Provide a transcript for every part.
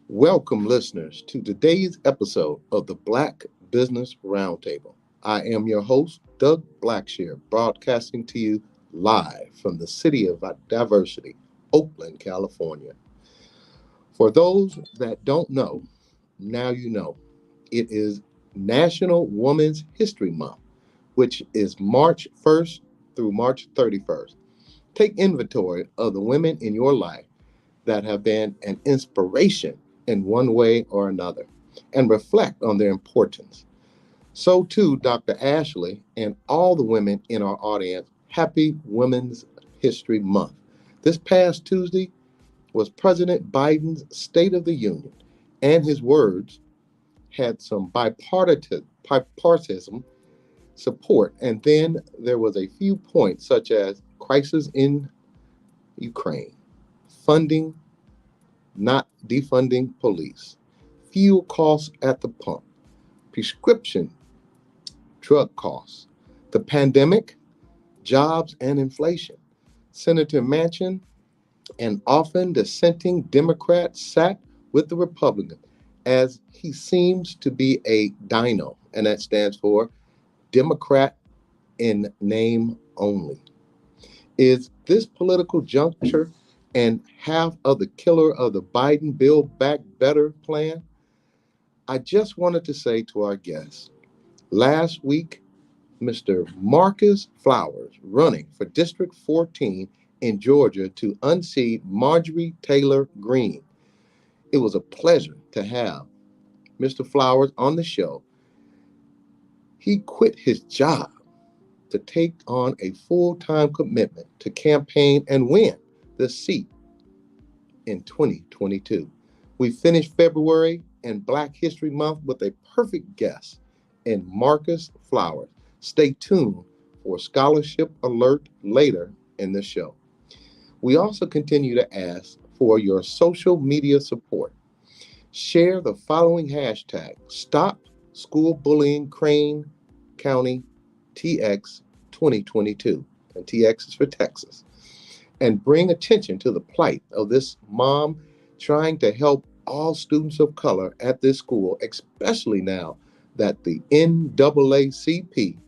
Welcome, listeners, to today's episode of the Black Business Roundtable. I am your host, Doug Blacksher, broadcasting to you live from the city of Diversity, Oakland, California. For those that don't know, now you know. It is National Women's History Month, which is March 1st through March 31st. Take inventory of the women in your life that have been an inspiration in one way or another and reflect on their importance. So too, Dr. Ashley and all the women in our audience, happy Women's History Month. This past Tuesday was President Biden's State of the Union, and his words had some bipartisan support. And then there was a few points such as crisis in Ukraine, funding, not defunding police, fuel costs at the pump, prescription drug costs, the pandemic, jobs, and inflation. Senator Manchin, an often dissenting Democrat, sat with the Republican as he seems to be a dino, and that stands for Democrat in name only. Is this political juncture and half of the killer of the Biden Build Back Better plan? I just wanted to say to our guests, last week, Mr. Marcus Flowers, running for District 14 in Georgia to unseat Marjorie Taylor Greene. It was a pleasure to have Mr. Flowers on the show. He quit his job to take on a full-time commitment to campaign and win the seat in 2022. We finished February and Black History Month with a perfect guest in Marcus Flowers. Stay tuned for a scholarship alert later in the show. We also continue to ask for your social media support. Share the following hashtag: Stop School Bullying Crane County TX 2022. And TX is for Texas. And bring attention to the plight of this mom trying to help all students of color at this school, especially now that the NAACP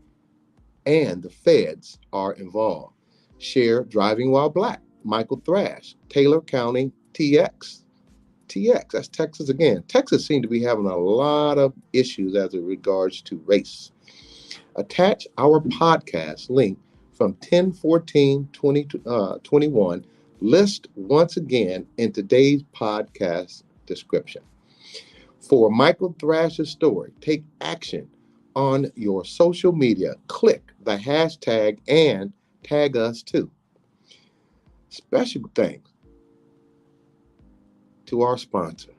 and the feds are involved. Share Driving While Black, Michael Thrash, Taylor County TX. TX, that's Texas again. Texas seems to be having a lot of issues as it regards to race. Attach our podcast link from 10/14/2021 list once again in today's podcast description. For Michael Thrash's story, take action on your social media. Click the hashtag and tag us too. Special thanks to our sponsor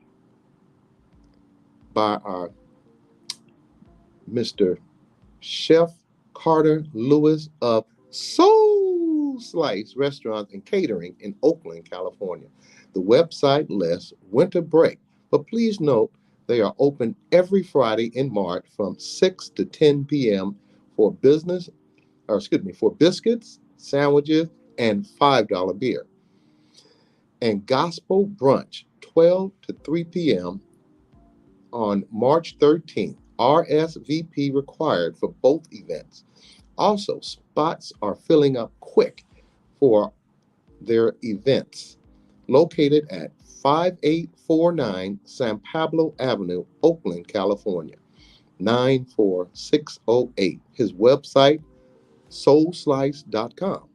by our Mr. Chef Carter Lewis of Soul Slice Restaurants and Catering in Oakland, California. The website lists winter break, but please note they are open every Friday in March from 6 to 10 p.m. for for biscuits, sandwiches, and $5 beer. And Gospel Brunch, 12 to 3 p.m. on March 13th. RSVP required for both events. Also, spots are filling up quick for their events. Located at 5849 San Pablo Avenue, Oakland, California, 94608. His website, soulslice.com.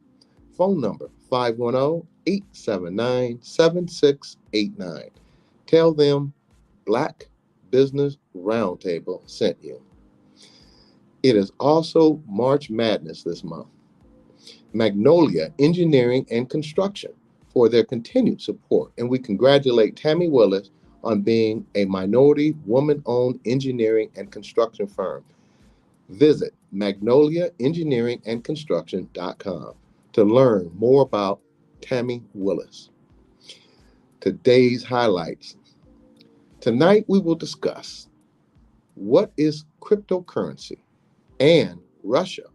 Phone number, 510-879-7689. Tell them Black Business Roundtable sent you. It is also March Madness this month. Magnolia Engineering and Construction for their continued support, and we congratulate Tammy Willis on being a minority woman-owned engineering and construction firm. Visit magnoliaengineeringandconstruction.com to learn more about Tammy Willis. Today's highlights. Tonight we will discuss what is cryptocurrency and Russia,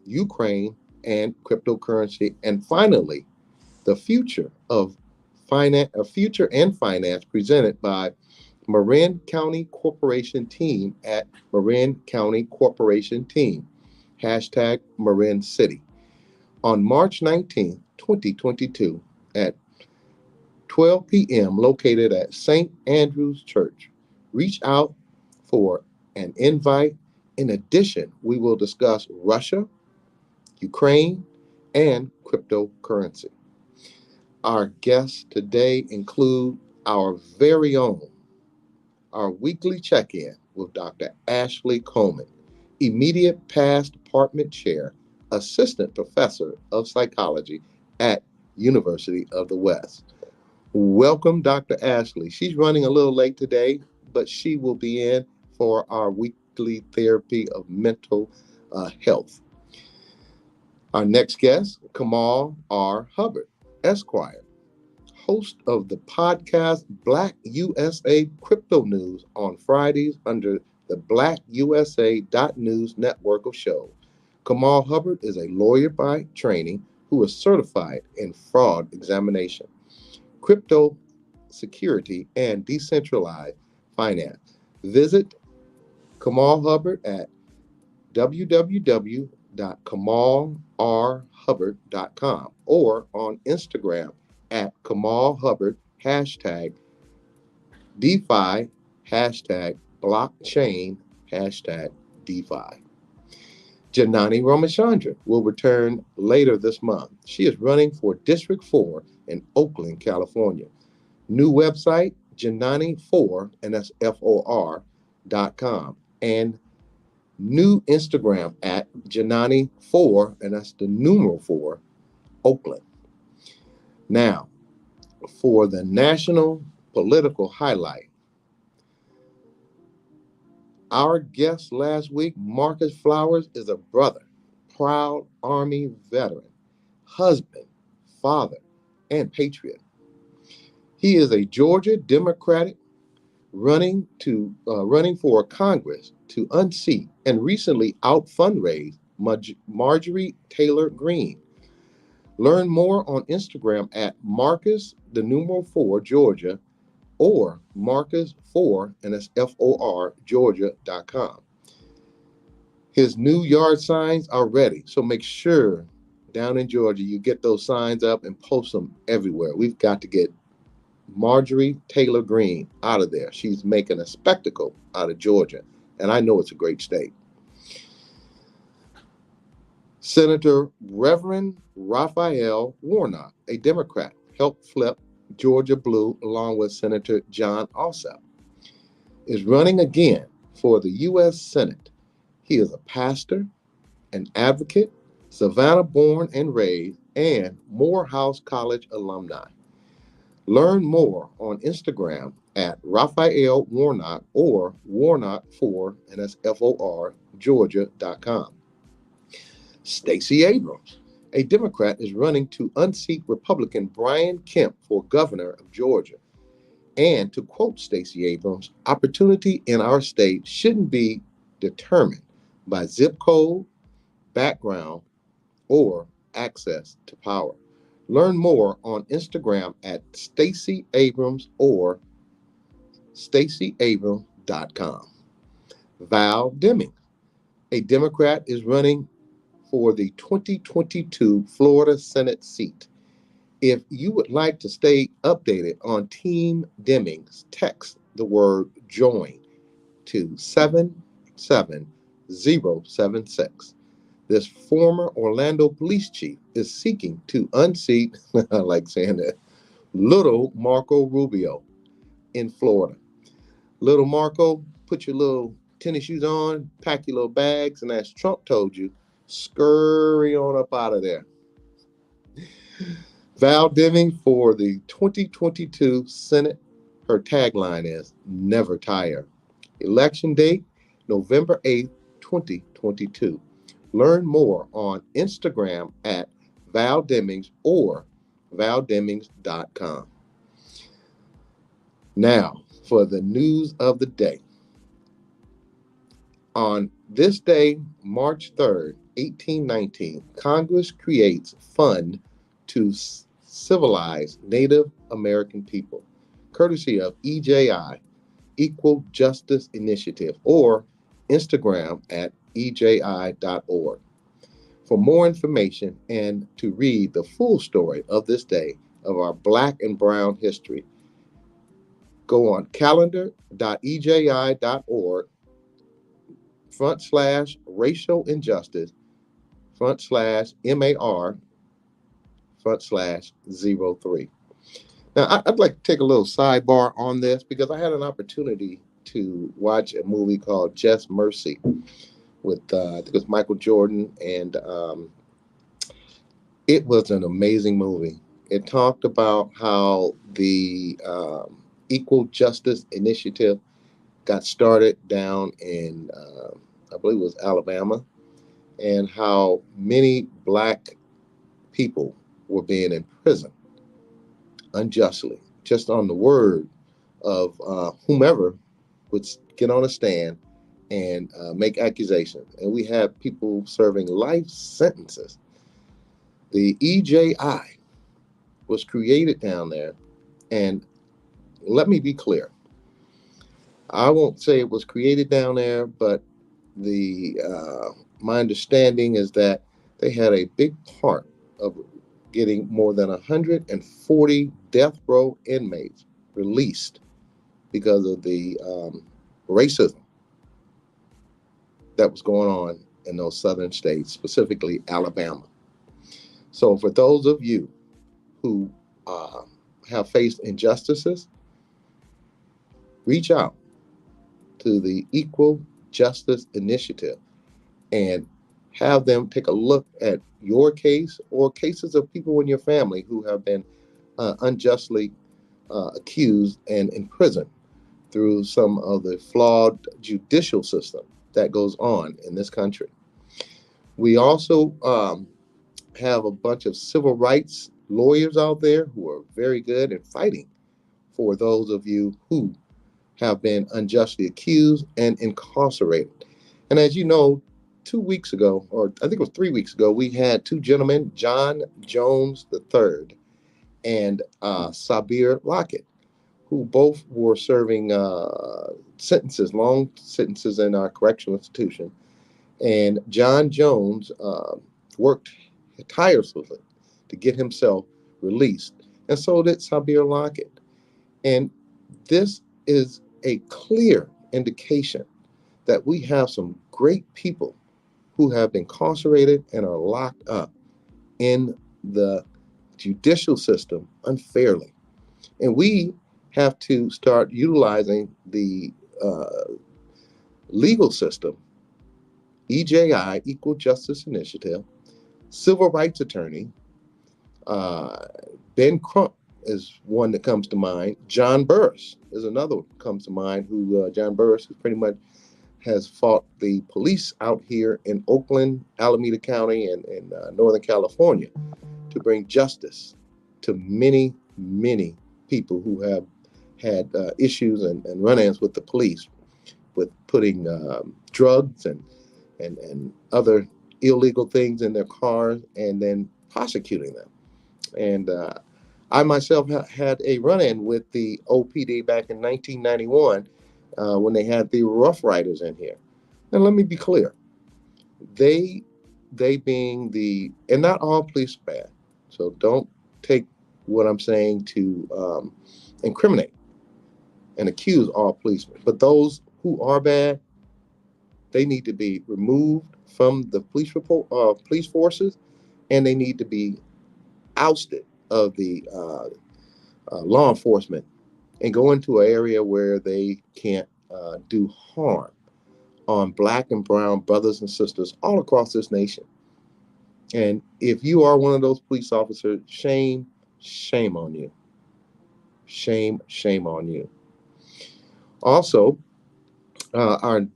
Ukraine, and cryptocurrency, and finally, the future of Future and Finance, presented by Marin County Cooperation Team at Marin County Cooperation Team, hashtag Marin City, on March 19th, 2022 at 12 p.m. located at St. Andrew's Church. Reach out for an invite. In addition, we will discuss Russia, Ukraine, and cryptocurrency. Our guests today include our very own, our weekly check-in with Dr. Ashley Coleman, immediate past department chair, assistant professor of psychology at University of the West. Welcome, Dr. Ashley. She's running a little late today, but she will be in for our weekly therapy of mental health. Our next guest, Kamal R. Hubbard, Esquire, host of the podcast Black USA Crypto News on Fridays under the blackusa.news network of shows. Kamal Hubbard is a lawyer by training who is certified in fraud examination, crypto security, and decentralized finance. Visit Kamal Hubbard at www.kamalrhubbard.com or on Instagram at Kamal Hubbard, hashtag DeFi, hashtag blockchain, hashtag DeFi. Janani Ramachandran will return later this month. She is running for District 4 in Oakland, California. New website, Janani4, and that's FOR.com. And new Instagram at Janani4, and that's the numeral 4, Oakland. Now, for the national political highlight, our guest last week, Marcus Flowers, is a brother, proud Army veteran, husband, father, and patriot. He is a Georgia Democratic running for Congress to unseat and recently out-fundraised Marjorie Taylor Greene. Learn more on Instagram at Marcus, the numeral 4, Georgia, or Marcus4, and that's FOR, Georgia.com. His new yard signs are ready, so make sure down in Georgia you get those signs up and post them everywhere. We've got to get Marjorie Taylor Greene out of there. She's making a spectacle out of Georgia, and I know it's a great state. Senator Reverend Raphael Warnock, a Democrat, helped flip Georgia blue along with Senator John Ossoff, is running again for the U.S. Senate. He is a pastor, an advocate, Savannah born and raised, and Morehouse College alumni. Learn more on Instagram at Raphael Warnock or Warnock4, and that's FOR, Georgia.com. Stacey Abrams, a Democrat, is running to unseat Republican Brian Kemp for governor of Georgia. And to quote Stacey Abrams, opportunity in our state shouldn't be determined by zip code, background, or access to power. Learn more on Instagram at Stacey Abrams or StaceyAbrams.com. Val Deming, a Democrat, is running for the 2022 Florida Senate seat. If you would like to stay updated on Team Demings, text the word JOIN to 77076. This former Orlando police chief is seeking to unseat, I like saying that, little Marco Rubio in Florida. Little Marco, put your little tennis shoes on, pack your little bags, and as Trump told you, scurry on up out of there. Val Deming for the 2022 Senate. Her tagline is never tire. Election date, November 8th, 2022. Learn more on Instagram at Val Demings or valdemings.com. Now, for the news of the day. On this day, March 3rd, 1819, Congress creates fund to civilize Native American people, courtesy of EJI, Equal Justice Initiative, or Instagram at eji.org. For more information and to read the full story of this day of our Black and Brown history, go on calendar.eji.org/racial injustice /MAR/03. Now, I'd like to take a little sidebar on this because I had an opportunity to watch a movie called Just Mercy with, I think it was Michael Jordan, and it was an amazing movie. It talked about how the Equal Justice Initiative got started down in, I believe it was Alabama, and how many Black people were being imprisoned unjustly, just on the word of whomever would get on a stand and make accusations. And we have people serving life sentences. The EJI was created down there, and let me be clear. I won't say it was created down there, but the my understanding is that they had a big part of getting more than 140 death row inmates released because of the racism that was going on in those southern states, specifically Alabama. So for those of you who have faced injustices, reach out to the Equal Justice Initiative and have them take a look at your case or cases of people in your family who have been unjustly accused and imprisoned through some of the flawed judicial system that goes on in this country. We also have a bunch of civil rights lawyers out there who are very good at fighting for those of you who have been unjustly accused and incarcerated. And as you know, 2 weeks ago, or I think it was 3 weeks ago, we had two gentlemen, John Jones III and Sabir Lockett, who both were serving sentences, long sentences in our correctional institution. And John Jones worked tirelessly to get himself released, and so did Sabir Lockett. And this is a clear indication that we have some great people who have been incarcerated and are locked up in the judicial system unfairly. And we have to start utilizing the legal system, EJI, Equal Justice Initiative, civil rights attorney, Ben Crump is one that comes to mind. John Burris is another one that comes to mind, who John Burris who pretty much has fought the police out here in Oakland, Alameda County, and Northern California to bring justice to many, many people who have had issues and run-ins with the police, with putting drugs and other illegal things in their cars and then prosecuting them. And I myself had a run-in with the OPD back in 1991 when they had the Rough Riders in here. And let me be clear, they being and not all police are bad, so don't take what I'm saying to incriminate and accuse all policemen. But those who are bad, they need to be removed from the police forces, and they need to be ousted of the law enforcement and go into an area where they can't do harm on Black and brown brothers and sisters all across this nation. And if you are one of those police officers, shame on you. Shame on you. Also, our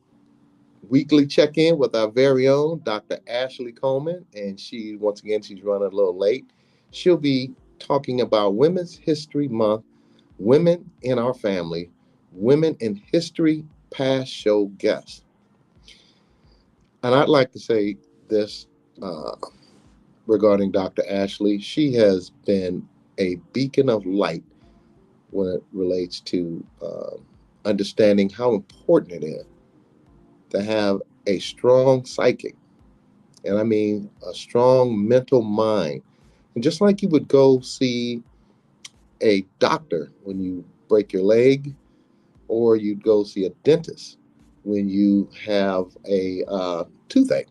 weekly check-in with our very own Dr. Ashley Coleman, and she's running a little late. She'll be talking about Women's History Month, Women in Our Family, Women in History Past Show Guests. And I'd like to say this regarding Dr. Ashley. She has been a beacon of light when it relates to understanding how important it is to have a strong psychic, and I mean a strong mental mind. And just like you would go see a doctor when you break your leg, or you'd go see a dentist when you have a toothache,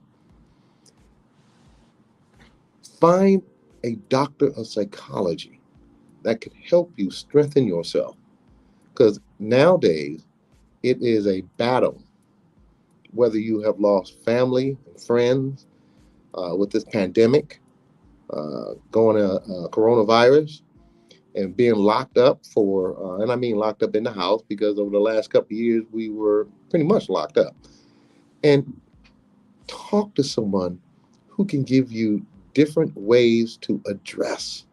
find a doctor of psychology that could help you strengthen yourself. Because nowadays, it is a battle, whether you have lost family and friends with this pandemic, going to coronavirus, and being locked up for, and I mean locked up in the house, because over the last couple of years, we were pretty much locked up. And talk to someone who can give you different ways to address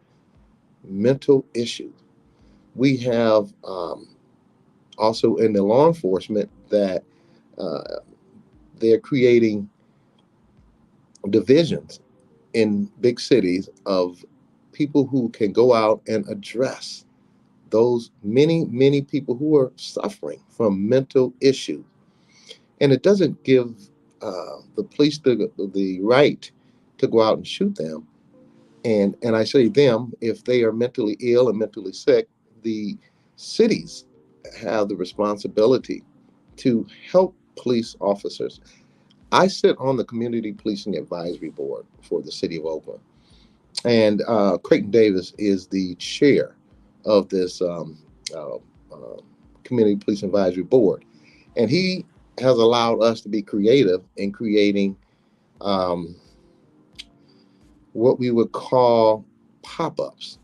mental issues. We have also in the law enforcement that uh, they're creating divisions in big cities of people who can go out and address those many people who are suffering from mental issues. And it doesn't give the police the right to go out and shoot them. And I say them, if they are mentally ill and mentally sick, the cities have the responsibility to help police officers. I sit on the Community Policing Advisory Board for the City of Oakland, and Creighton Davis is the chair of this Community Police Advisory Board, and he has allowed us to be creative in creating um, what we would call pop-ups,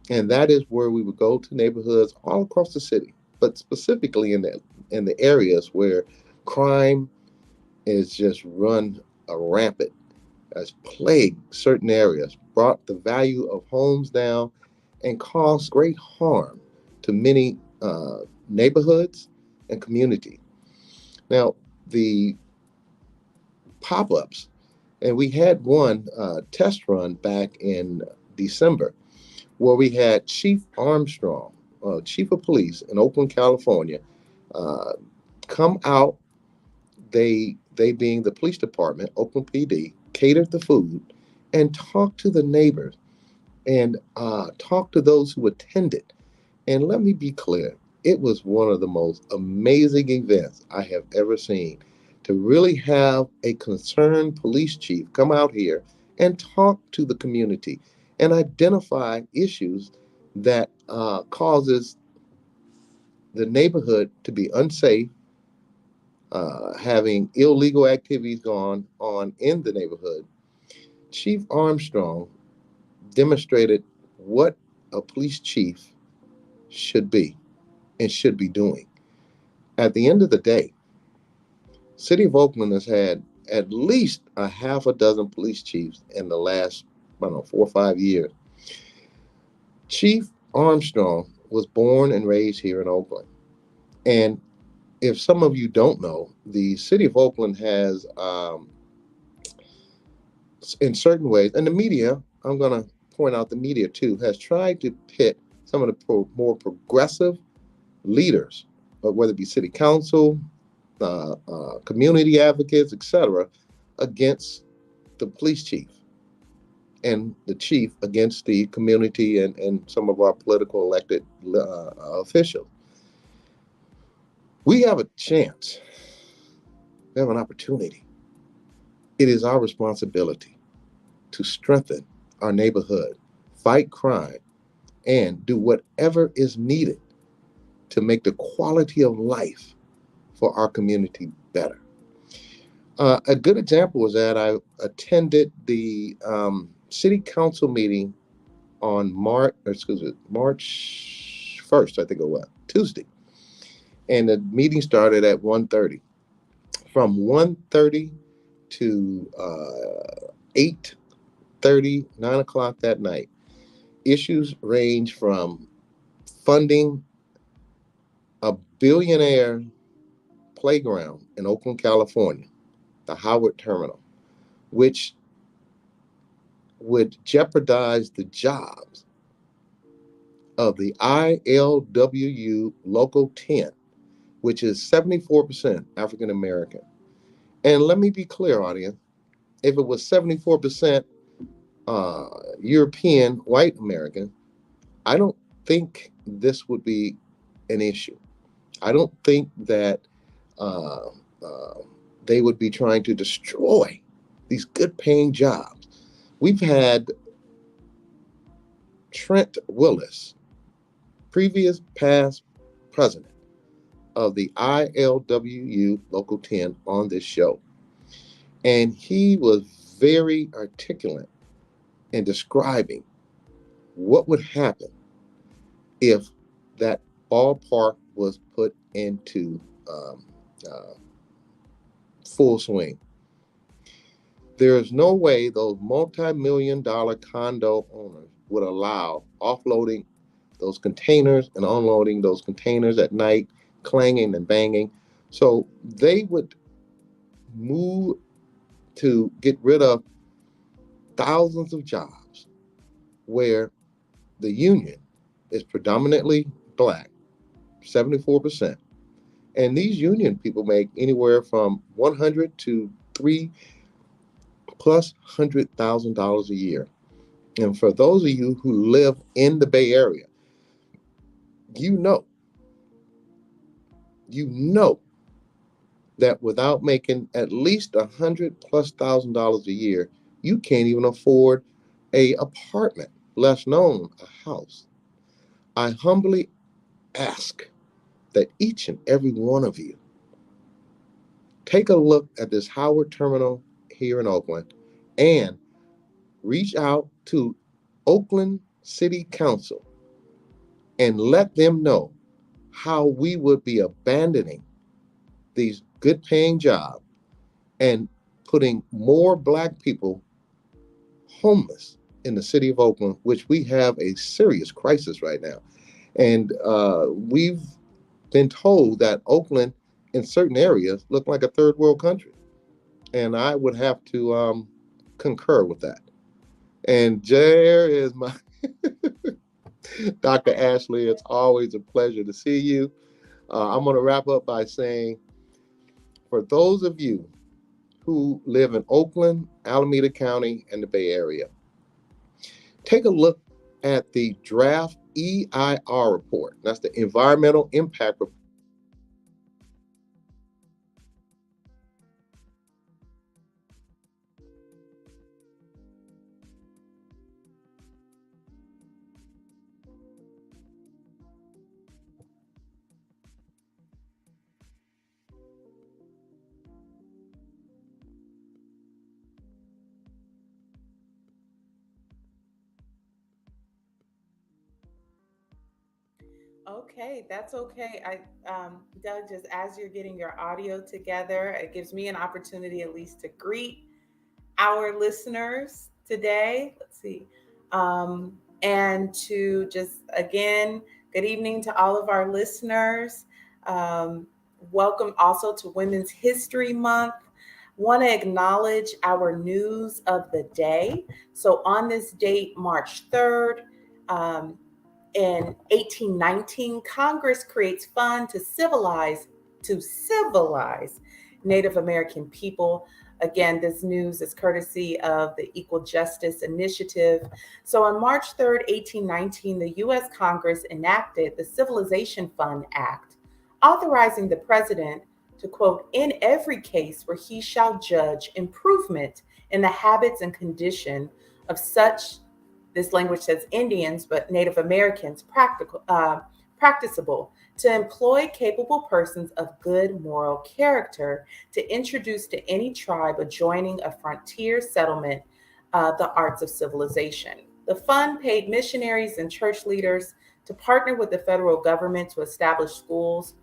and that is where we would go to neighborhoods all across the city, but specifically in the areas where crime is just run rampant, has plagued certain areas, brought the value of homes down, and caused great harm to many neighborhoods and communities. Now, the pop-ups, and we had one test run back in December, where we had Chief Armstrong, Chief of Police in Oakland, California, uh, come out. They being the police department, Oakland PD, catered the food and talked to the neighbors and talked to those who attended. And let me be clear, it was one of the most amazing events I have ever seen, to really have a concerned police chief come out here and talk to the community and identify issues that causes the neighborhood to be unsafe, having illegal activities going on in the neighborhood. Chief Armstrong demonstrated what a police chief should be and should be doing. At the end of the day, City of Oakland has had at least a half a dozen police chiefs in the last, I don't know, 4 or 5 years. Chief Armstrong was born and raised here in Oakland. And if some of you don't know, the City of Oakland has, in certain ways, and the media, I'm going to point out the media too, has tried to pit some of the more progressive leaders, whether it be city council, community advocates, etc., against the police chief, and the chief against the community and some of our political elected officials. We have a chance, we have an opportunity. It is our responsibility to strengthen our neighborhood, fight crime, and do whatever is needed to make the quality of life for our community better. A good example was that I attended the city council meeting on March 1st, I think it was, Tuesday. And the meeting started at 1:30. From 1:30 to 8:30, 9 o'clock that night, issues range from funding a billionaire playground in Oakland, California, the Howard Terminal, which would jeopardize the jobs of the ILWU Local 10, which is 74% African American. And let me be clear, audience, if it was 74% European white American, I don't think this would be an issue. I don't think that uh, uh, they would be trying to destroy these good paying jobs. We've had Trent Willis, previous past president of the ILWU Local 10, on this show. And he was very articulate in describing what would happen if that ballpark was put into uh, full swing. There is no way those multi-million-dollar condo owners would allow offloading those containers and unloading those containers at night, clanging and banging. So they would move to get rid of thousands of jobs where the union is predominantly black, 74%. And these union people make anywhere from 100 to 3+ $100,000 a year. And for those of you who live in the Bay Area, you know that without making at least $100,000+ a year, you can't even afford a apartment, less known a house. I humbly ask that each and every one of you take a look at this Howard terminal here in Oakland and reach out to Oakland City Council and let them know how we would be abandoning these good paying jobs and putting more black people homeless in the city of Oakland, which we have a serious crisis right now. And we've been told that Oakland in certain areas look like a third world country. And I would have to concur with that. And there is my Dr. Ashley. It's always a pleasure to see you. I'm going to wrap up by saying, for those of you who live in Oakland, Alameda County, and the Bay Area, take a look at the draft EIR report. That's the Environmental Impact Report. Okay, that's okay. Doug, just as you're getting your audio together, it gives me an opportunity at least to greet our listeners today. Let's see. And to just again, good evening to all of our listeners. Um, Welcome also to Women's History Month. Want to acknowledge our news of the day. So, on this date, March 3rd, um, in 1819, Congress creates fund to civilize Native American people. Again, this news is courtesy of the Equal Justice Initiative. So on March 3rd, 1819, the US Congress enacted the Civilization Fund Act, authorizing the president to, quote, in every case where he shall judge improvement in the habits and condition of such, this language says Indians, but Native Americans, practicable, to employ capable persons of good moral character to introduce to any tribe adjoining a frontier settlement the arts of civilization. The fund paid missionaries and church leaders to partner with the federal government to establish schools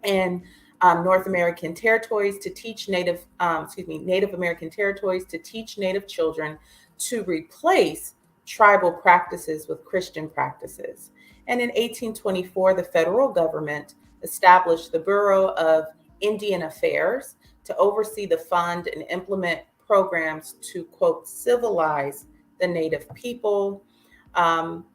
and North American territories to teach Native American territories to teach Native children to replace tribal practices with Christian practices. And in 1824, the federal government established the Bureau of Indian Affairs to oversee the fund and implement programs to, quote, civilize the Native people. Um,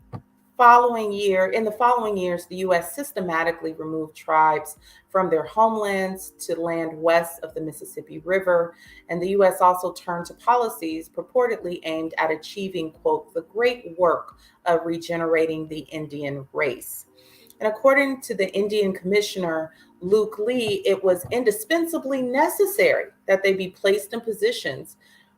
In the following years, the U.S. systematically removed tribes from their homelands to land west of the Mississippi River, and the U.S. also turned to policies purportedly aimed at achieving, quote, the great work of regenerating the Indian race. And according to the Indian Commissioner, Luke Lee, it was indispensably necessary that they be placed in positions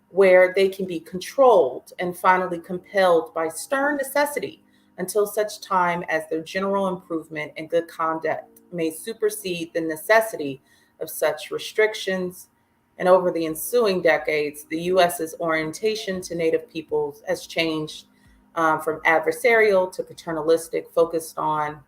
where they can be controlled and finally compelled by stern necessity until such time as their general improvement and good conduct may supersede the necessity of such restrictions. And over the ensuing decades, the U.S.'s orientation to Native peoples has changed from adversarial to paternalistic, focused on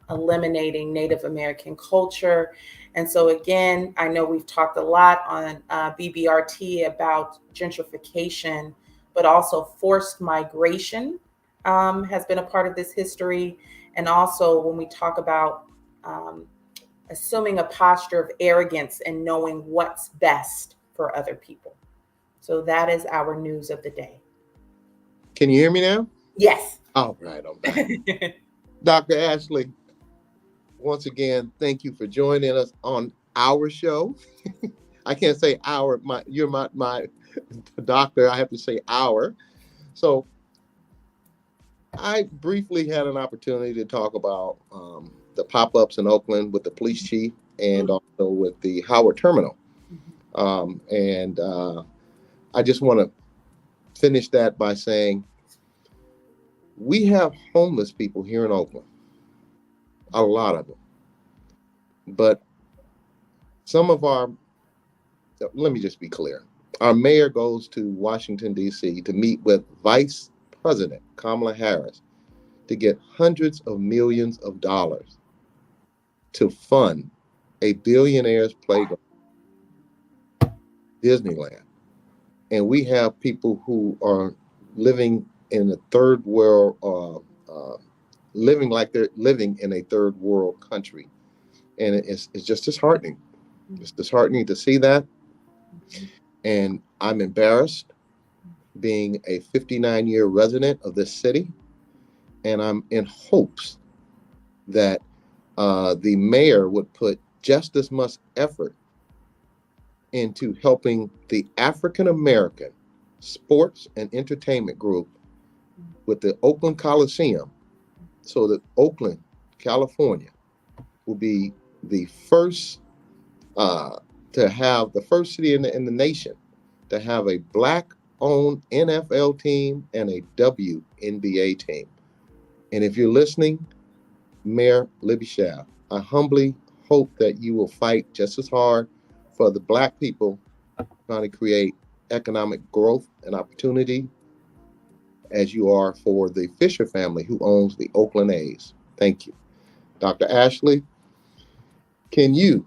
eliminating Native American culture. And so, again, I know we've talked a lot on BBRT about gentrification, but also forced migration has been a part of this history. And also, when we talk about assuming a posture of arrogance and knowing what's best for other people. So, that is our news of the day. Can you hear me now? Yes. All right, I'm back. Dr. Ashley, once again, thank you for joining us on our show. I can't say our, you're my doctor. I have to say our. So I briefly had an opportunity to talk about the pop-ups in Oakland with the police chief and also with the Howard Terminal. And I just want to finish that by saying we have homeless people here in Oakland, a lot of them. But some of let me just be clear. Our mayor goes to Washington, D.C. to meet with Vice President Kamala Harris to get hundreds of millions of dollars to fund a billionaire's playground, Disneyland. And we have people who are living in a third world, living like they're living in a third world country. And it's just disheartening. It's disheartening to see that. And I'm embarrassed being a 59-year resident of this city. And I'm in hopes that the mayor would put just as much effort into helping the African American sports and entertainment group with the Oakland Coliseum, so that Oakland, California, will be the first to have the first city in the nation to have a Black-owned NFL team and a WNBA team. And if you're listening, Mayor Libby Schaaf, I humbly hope that you will fight just as hard for the Black people trying to create economic growth and opportunity as you are for the Fisher family who owns the Oakland A's. Thank you. Dr. Ashley, can you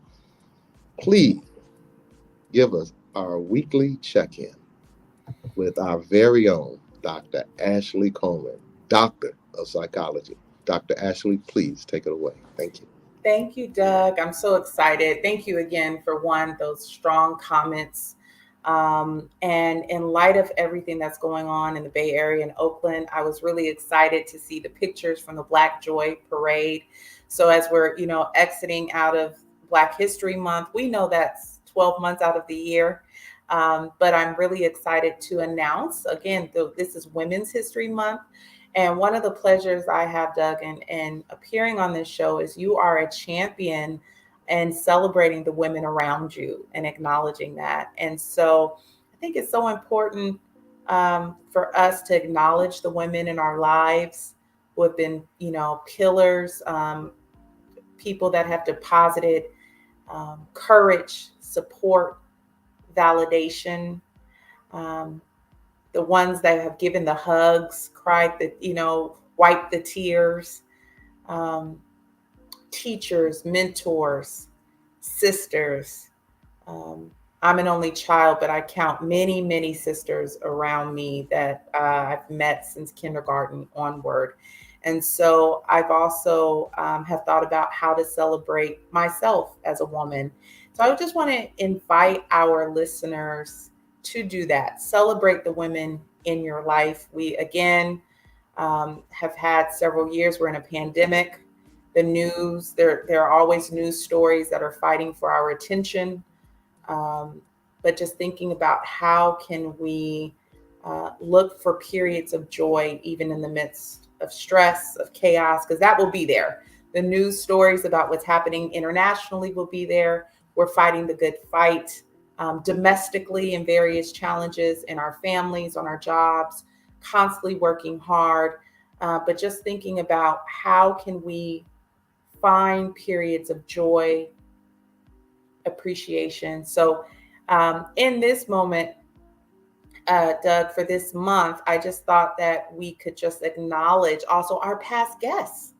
please give us our weekly check-in with our very own Dr. Ashley Coleman, Doctor of Psychology. Dr. Ashley, please take it away. Thank you. Thank you, Doug. I'm so excited. Thank you again for those strong comments. And in light of everything that's going on in the Bay Area and Oakland, I was really excited to see the pictures from the Black Joy Parade. So as we're, exiting out of Black History Month, we know that's 12 months out of the year. But I'm really excited to announce, again, this is Women's History Month. And one of the pleasures I have, Doug, in appearing on this show is you are a champion and celebrating the women around you and acknowledging that. And so I think it's so important for us to acknowledge the women in our lives who have been, pillars, people that have deposited courage, support, validation, the ones that have given the hugs, cried wiped the tears, teachers, mentors, sisters. I'm an only child, but I count many, many sisters around me that I've met since kindergarten onward. And so I've also have thought about how to celebrate myself as a woman. So I just want to invite our listeners to do that. Celebrate the women in your life. We, again, have had several years. We're in a pandemic. The news, there are always news stories that are fighting for our attention. But just thinking about how can we look for periods of joy, even in the midst of stress, of chaos, because that will be there. The news stories about what's happening internationally will be there. We're fighting the good fight domestically in various challenges in our families, on our jobs, constantly working hard. But just thinking about how can we find periods of joy, appreciation. So in this moment, Doug, for this month, I just thought that we could just acknowledge also our past guests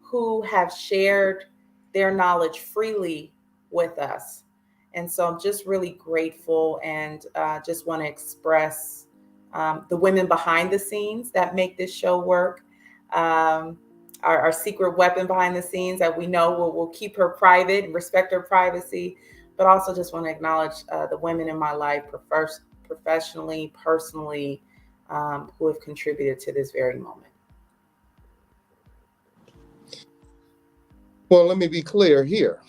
who have shared their knowledge freely with us. And so I'm just really grateful and just want to express the women behind the scenes that make this show work. Our secret weapon behind the scenes that we know will keep her private and respect her privacy, but also just want to acknowledge the women in my life, professionally, personally, who have contributed to this very moment. Well, let me be clear here.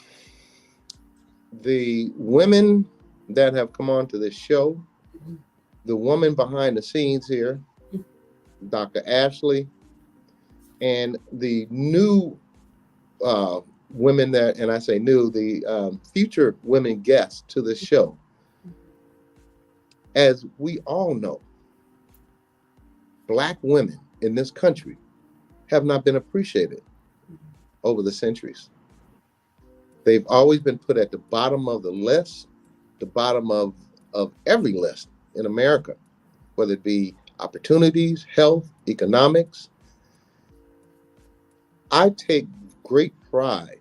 The women that have come on to this show, the woman behind the scenes here, Dr. Ashley, and the new women that, and I say new, the future women guests to the show. As we all know, Black women in this country have not been appreciated over the centuries. They've always been put at the bottom of the list, the bottom of every list in America, whether it be opportunities, health, economics. I take great pride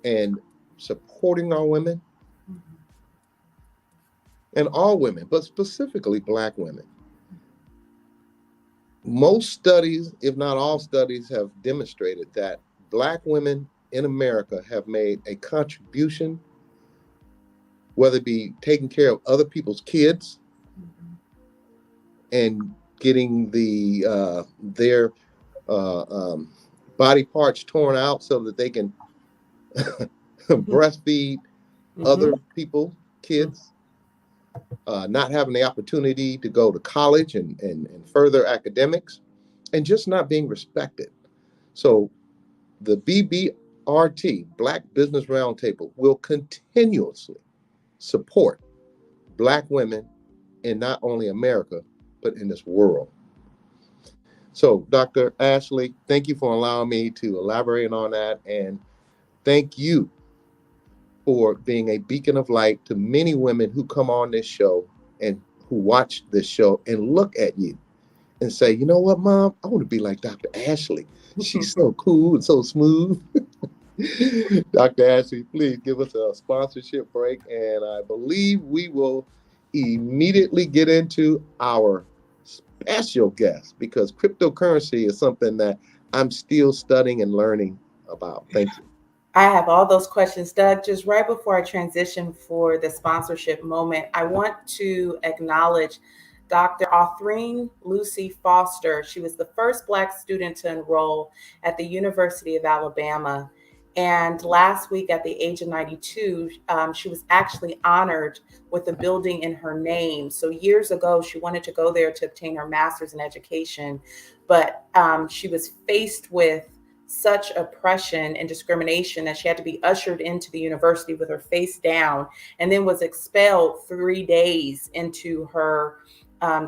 in supporting our women and all women, but specifically Black women. Most studies, if not all studies, have demonstrated that Black women in America have made a contribution, whether it be taking care of other people's kids and getting their body parts torn out so that they can breastfeed other people, kids, not having the opportunity to go to college and further academics, and just not being respected. So the BBRT, Black Business Roundtable, will continuously support Black women in not only America, but in this world. So, Dr. Ashley, thank you for allowing me to elaborate on that. And thank you for being a beacon of light to many women who come on this show and who watch this show and look at you and say, you know what, Mom, I want to be like Dr. Ashley. She's so cool and so smooth. Dr. Ashley, please give us a sponsorship break. And I believe we will immediately get into our special guest, because cryptocurrency is something that I'm still studying and learning about. Thank you. I have all those questions, Doug. Just right before I transition for the sponsorship moment, I want to acknowledge Dr. Authreen Lucy Foster. She was the first Black student to enroll at the University of Alabama. And last week at the age of 92, she was actually honored with a building in her name. So years ago, she wanted to go there to obtain her master's in education, but she was faced with such oppression and discrimination that she had to be ushered into the university with her face down, and then was expelled 3 days into her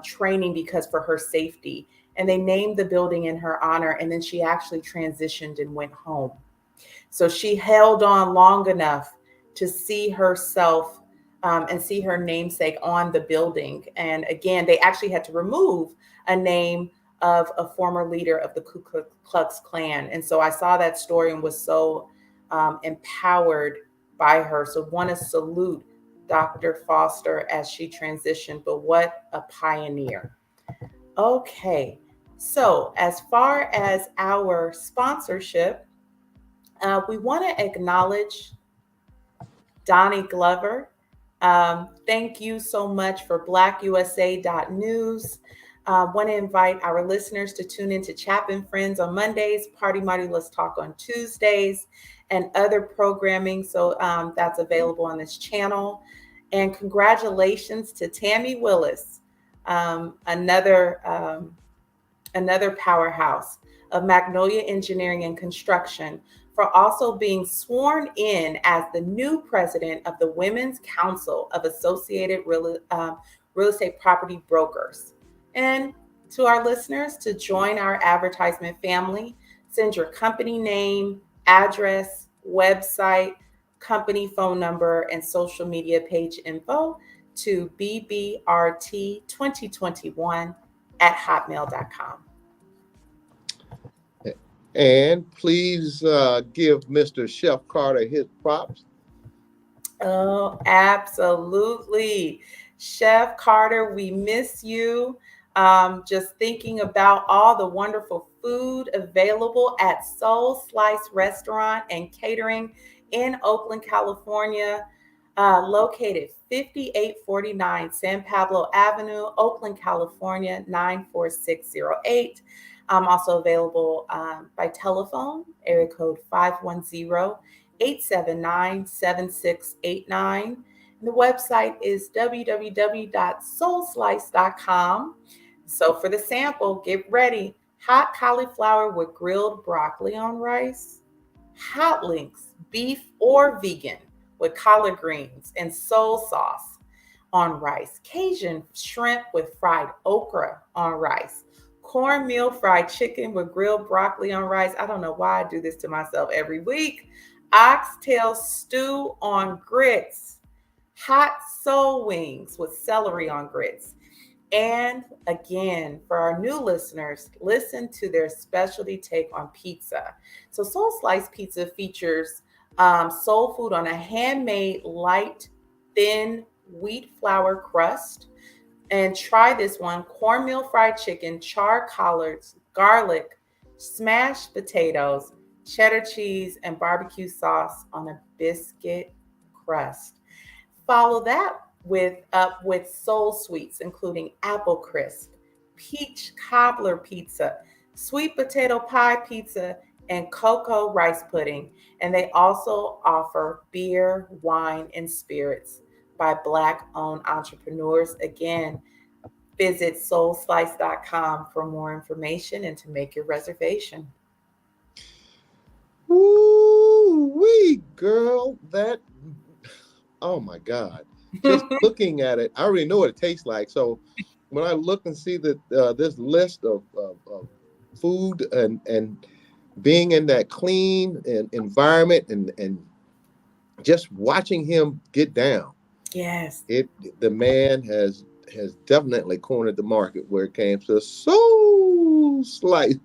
training because for her safety. And they named the building in her honor, and then she actually transitioned and went home. So she held on long enough to see herself and see her namesake on the building. And again, they actually had to remove a name of a former leader of the Ku Klux Klan. And so I saw that story and was so empowered by her. So want to salute Dr. Foster as she transitioned, but what a pioneer. Okay, so as far as our sponsorship, we want to acknowledge Donnie Glover. Thank you so much for blackusa.news. Want to invite our listeners to tune into Chapin Friends on Mondays, Party Marty Let's Talk on Tuesdays, and other programming. So that's available on this channel. And congratulations to Tammy Willis, another powerhouse of Magnolia Engineering and Construction, for also being sworn in as the new president of the Women's Council of Associated Real Estate Property Brokers. And to our listeners, to join our advertisement family, send your company name, address, website, company phone number, and social media page info to bbrt2021@hotmail.com. And please give Mr. Chef Carter his props. Oh, absolutely. Chef Carter, we miss you. Just thinking about all the wonderful food available at Soul Slice Restaurant and Catering in Oakland, California, located 5849 San Pablo Avenue, Oakland, California, 94608. Also available by telephone, area code 510-879-7689. The website is www.soulslice.com. So for the sample, get ready. Hot cauliflower with grilled broccoli on rice, hot links, beef or vegan, with collard greens and soul sauce on rice, Cajun shrimp with fried okra on rice, cornmeal fried chicken with grilled broccoli on rice. I don't know why I do this to myself every week. Oxtail stew on grits, hot soul wings with celery on grits. And again, for our new listeners, listen to their specialty take on pizza. So Soul Slice Pizza features soul food on a handmade, light, thin wheat flour crust. And try this one: cornmeal fried chicken, char collards, garlic, smashed potatoes, cheddar cheese, and barbecue sauce on a biscuit crust. Follow that with soul sweets, including apple crisp, peach cobbler pizza, sweet potato pie pizza, and cocoa rice pudding. And they also offer beer, wine, and spirits by Black-owned entrepreneurs. Again, visit soulslice.com for more information and to make your reservation. Ooh-wee, girl, oh my God. Just looking at it, I already know what it tastes like. So when I look and see that this list of food and being in that clean environment and just watching him get down, Yes. The man has definitely cornered the market where it came to Soul Slice.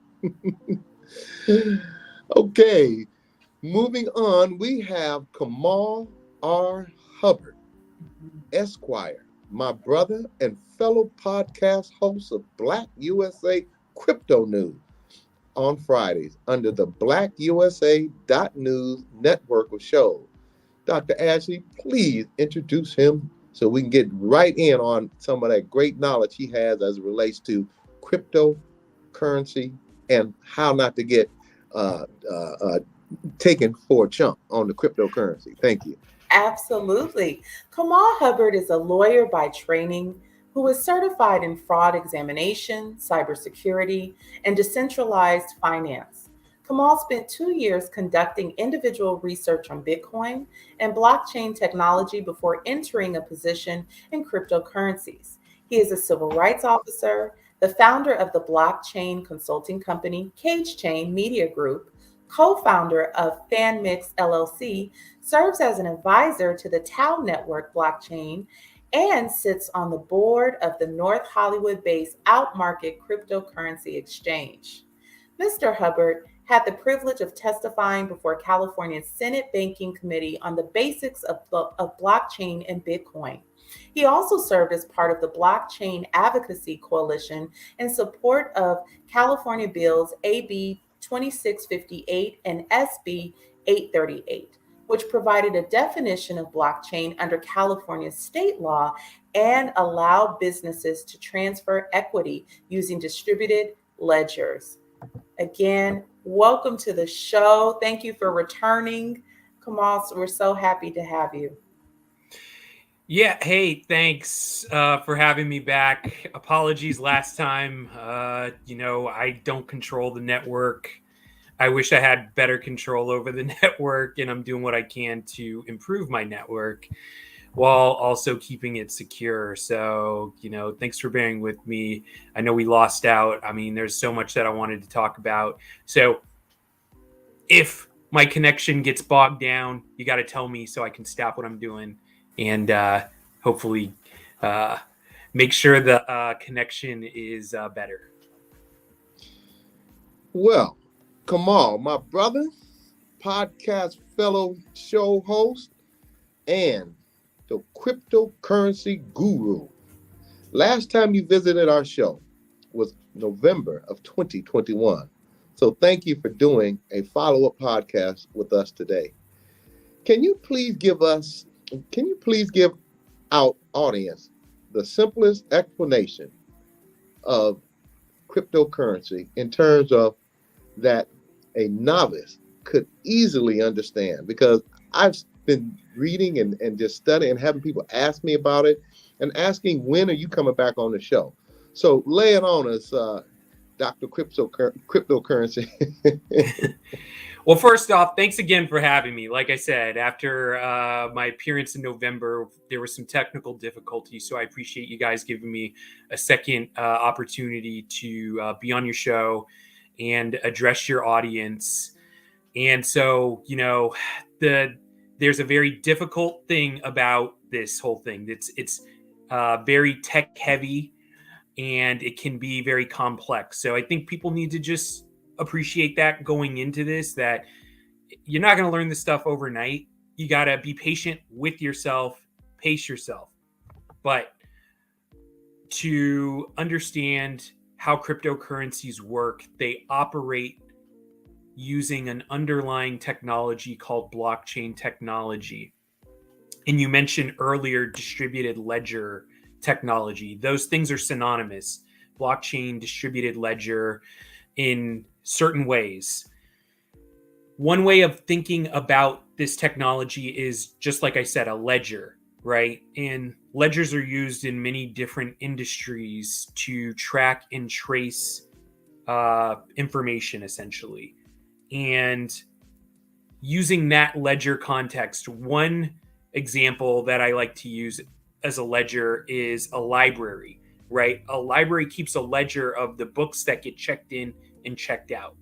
Okay, moving on, we have Kamal R. Hubbard, Esquire, my brother and fellow podcast host of Black USA Crypto News on Fridays under the blackusa.news network of shows. Dr. Ashley, please introduce him so we can get right in on some of that great knowledge he has as it relates to cryptocurrency and how not to get taken for a chump on the cryptocurrency. Thank you. Absolutely. Kamal Hubbard is a lawyer by training who is certified in fraud examination, cybersecurity, and decentralized finance. Kamal spent 2 years conducting individual research on Bitcoin and blockchain technology before entering a position in cryptocurrencies. He is a civil rights officer, the founder of the blockchain consulting company CageChain Media Group, co-founder of FanMix LLC, serves as an advisor to the Tau Network blockchain, and sits on the board of the North Hollywood-based Outmarket Cryptocurrency Exchange. Mr. Hubbard had the privilege of testifying before California's Senate Banking Committee on the basics of blockchain and Bitcoin. He also served as part of the Blockchain Advocacy Coalition in support of California bills AB 2658 and SB 838, which provided a definition of blockchain under California state law and allow businesses to transfer equity using distributed ledgers. Again, welcome to the show. Thank you for returning, Kamal. We're so happy to have you. Yeah, hey, thanks for having me back. Apologies last time. I don't control the network. I wish I had better control over the network, and I'm doing what I can to improve my network while also keeping it secure. So, thanks for bearing with me. I know we lost out. I mean, there's so much that I wanted to talk about. So if my connection gets bogged down, you got to tell me so I can stop what I'm doing and hopefully make sure the connection is better. Well, Kamal, my brother, podcast fellow show host, and the cryptocurrency guru. Last time you visited our show was November of 2021. So thank you for doing a follow-up podcast with us today. Can you please give our audience the simplest explanation of cryptocurrency in terms of that a novice could easily understand? Because I've been reading and just studying and having people ask me about it and asking, when are you coming back on the show? So lay it on us, Dr. Cryptocurrency. Well, first off, thanks again for having me. Like I said, after my appearance in November, there were some technical difficulties. So I appreciate you guys giving me a second opportunity to be on your show and address your audience. And so, there's a very difficult thing about this whole thing. It's very tech heavy, and it can be very complex. So I think people need to just appreciate that going into this, that you're not going to learn this stuff overnight. You got to be patient with yourself, pace yourself. But to understand how cryptocurrencies work, they operate using an underlying technology called blockchain technology. And you mentioned earlier distributed ledger technology. Those things are synonymous. Blockchain, distributed ledger, in certain ways. One way of thinking about this technology is, just like I said, a ledger, right? And ledgers are used in many different industries to track and trace information, essentially. And using that ledger context, one example that I like to use as a ledger is a library, right? A library keeps a ledger of the books that get checked in and checked out.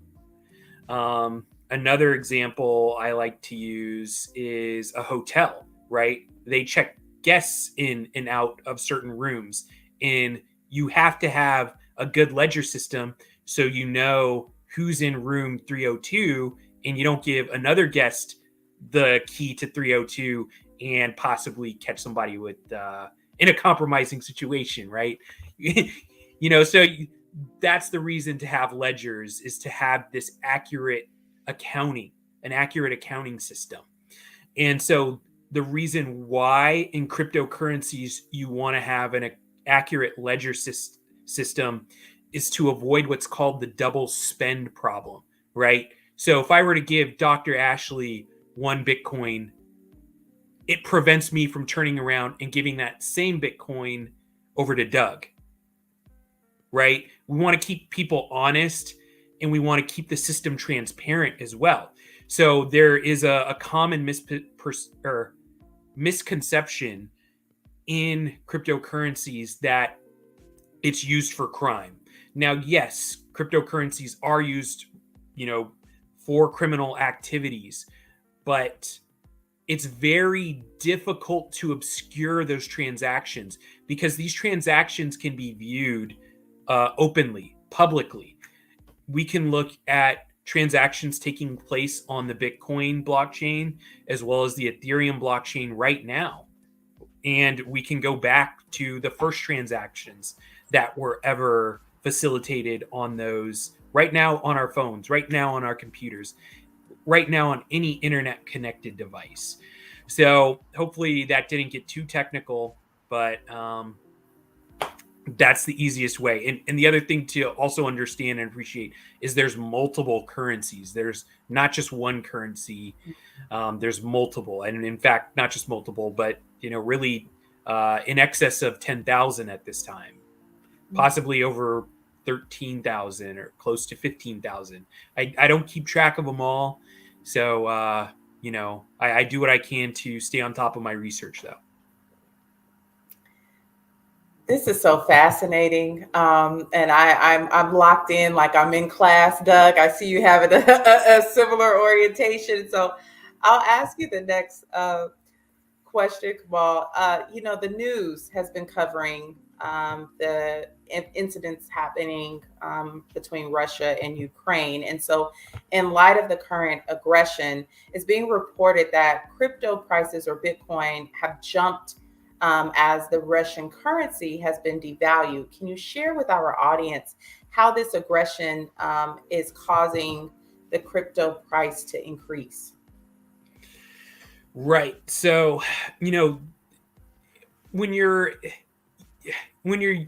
Another example I like to use is a hotel, right? They check guests in and out of certain rooms, and you have to have a good ledger system so you know who's in room 302, and you don't give another guest the key to 302 and possibly catch somebody with in a compromising situation, right? So that's the reason to have ledgers, is to have this an accurate accounting system. And so the reason why in cryptocurrencies you want to have an accurate ledger system is to avoid what's called the double spend problem, right? So if I were to give Dr. Ashley 1 Bitcoin, it prevents me from turning around and giving that same Bitcoin over to Doug, right? We want to keep people honest, and we want to keep the system transparent as well. So there is a common misconception in cryptocurrencies that it's used for crime. Now, yes, cryptocurrencies are used, for criminal activities, but it's very difficult to obscure those transactions, because these transactions can be viewed openly, publicly. We can look at transactions taking place on the Bitcoin blockchain as well as the Ethereum blockchain right now. And we can go back to the first transactions that were ever facilitated on those right now on our phones, right now on our computers, right now on any internet connected device. So hopefully that didn't get too technical, but that's the easiest way. And the other thing to also understand and appreciate is there's multiple currencies. There's not just one currency. There's multiple, and in fact, not just multiple, but really in excess of 10,000 at this time, possibly over 13,000 or close to 15,000. I don't keep track of them all, so I do what I can to stay on top of my research, though. This is so fascinating, and I'm locked in, like I'm in class, Doug. I see you having a similar orientation, so I'll ask you the next question, Kamal. The news has been covering the incidents happening between Russia and Ukraine, and so in light of the current aggression, it's being reported that crypto prices or Bitcoin have jumped as the Russian currency has been devalued. Can you share with our audience how this aggression is causing the crypto price to increase? Right. So, when you're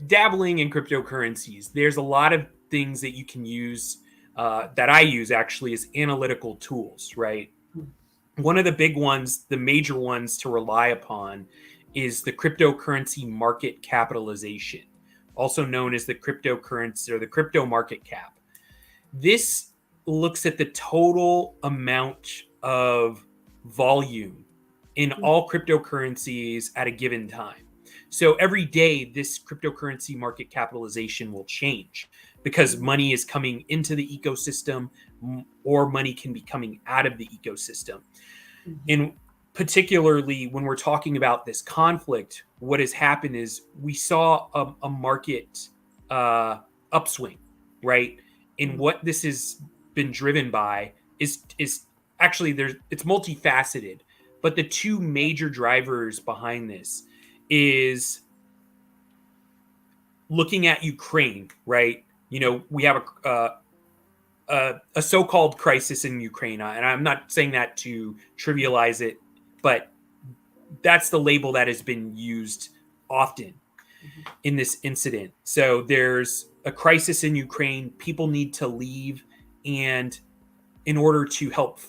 dabbling in cryptocurrencies, there's a lot of things that you can use, that I use actually, as analytical tools, right? One of the big ones, the major ones to rely upon, is the cryptocurrency market capitalization, also known as the cryptocurrency or the crypto market cap. This looks at the total amount of volume in all cryptocurrencies at a given time. So every day, this cryptocurrency market capitalization will change because money is coming into the ecosystem or money can be coming out of the ecosystem. And particularly when we're talking about this conflict, what has happened is we saw a market upswing, right? And what this has been driven by is actually it's multifaceted, but the two major drivers behind this is looking at Ukraine, right? We have a so-called crisis in Ukraine, and I'm not saying that to trivialize it, but that's the label that has been used often in this incident. So there's a crisis in Ukraine. People need to leave, and in order to help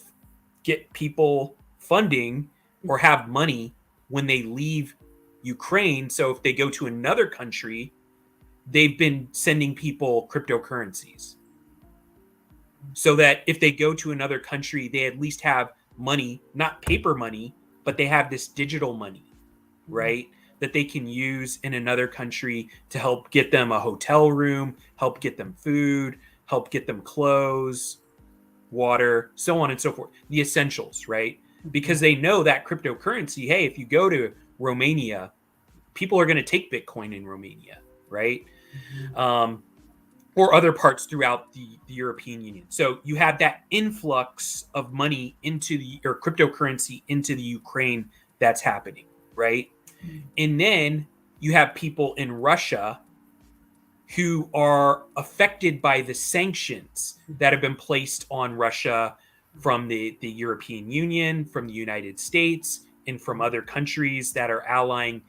get people funding or have money when they leave Ukraine, so if they go to another country, they've been sending people cryptocurrencies so that if they go to another country, they at least have money, not paper money, but they have this digital money, right? That they can use in another country to help get them a hotel room, help get them food, help get them clothes, water, so on and so forth. The essentials, right? Because they know that cryptocurrency, hey, if you go to Romania, people are going to take Bitcoin in Romania, right? Or other parts throughout the European Union. So you have that influx of money or cryptocurrency into the Ukraine that's happening, right? And then you have people in Russia who are affected by the sanctions that have been placed on Russia from the European Union, from the United States, and from other countries that are allying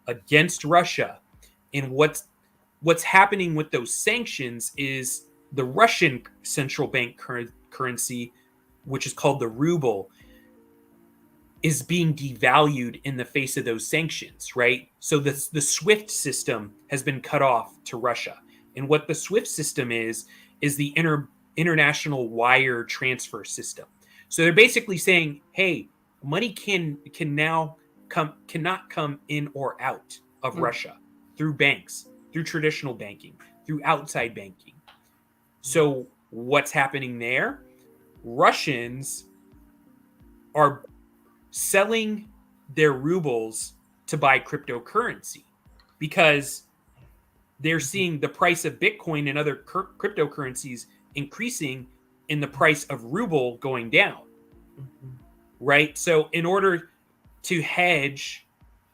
against Russia. And what's happening with those sanctions is the Russian central bank currency, which is called the ruble, is being devalued in the face of those sanctions, right? So the SWIFT system has been cut off to Russia. And what the SWIFT system is the international wire transfer system. So they're basically saying, hey, money cannot come in or out of Russia through banks, through traditional banking, through outside banking. So what's happening there? Russians are selling their rubles to buy cryptocurrency because they're seeing the price of Bitcoin and other cryptocurrencies increasing and the price of ruble going down, right? So in order to hedge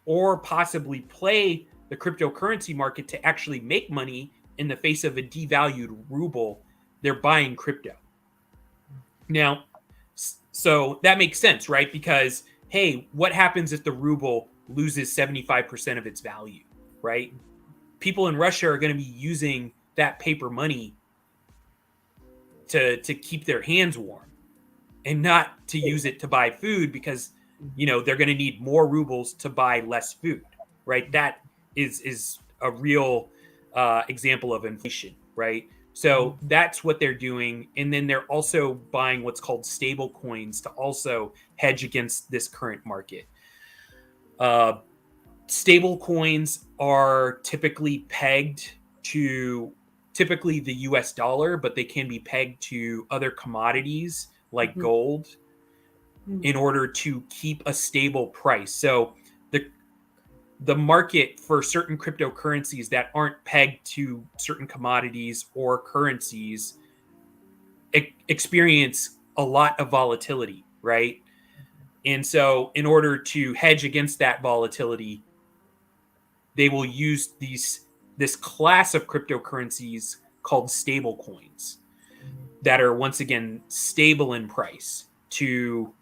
or possibly play the cryptocurrency market to actually make money in the face of a devalued ruble, they're buying crypto. Now, so that makes sense, right? Because, hey, what happens if the ruble loses 75% of its value, right? People in Russia are going to be using that paper money to keep their hands warm and not to use it to buy food, because they're going to need more rubles to buy less food, right? That is a real example of inflation, right? So that's what they're doing. And then they're also buying what's called stable coins to also hedge against this current market. Stable coins are typically pegged to the US dollar, but they can be pegged to other commodities like gold in order to keep a stable price. So the market for certain cryptocurrencies that aren't pegged to certain commodities or currencies experience a lot of volatility, right? And so in order to hedge against that volatility, they will use this class of cryptocurrencies called stable coins that are, once again, stable in price to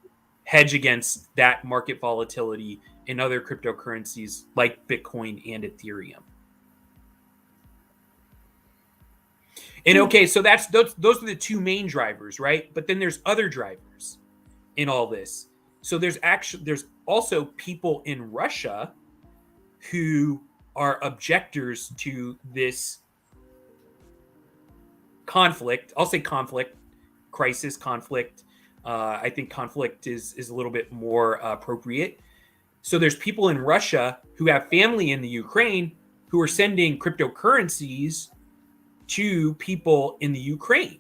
hedge against that market volatility in other cryptocurrencies like Bitcoin and Ethereum. And okay, so those are the two main drivers, right? But then there's other drivers in all this. So there's also people in Russia who are objectors to this conflict. I'll say conflict, crisis, conflict. I think conflict is a little bit more appropriate. So there's people in Russia who have family in the Ukraine who are sending cryptocurrencies to people in the Ukraine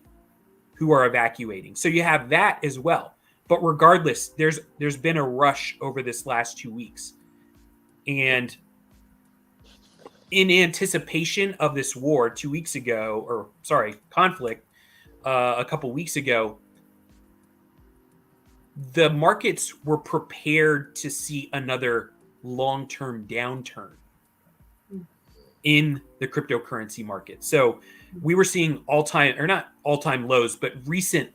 who are evacuating. So you have that as well. But regardless, there's been a rush over this last 2 weeks. And in anticipation of this war 2 weeks ago, conflict a couple weeks ago, the markets were prepared to see another long-term downturn in the cryptocurrency market. So we were seeing not all-time lows, but recent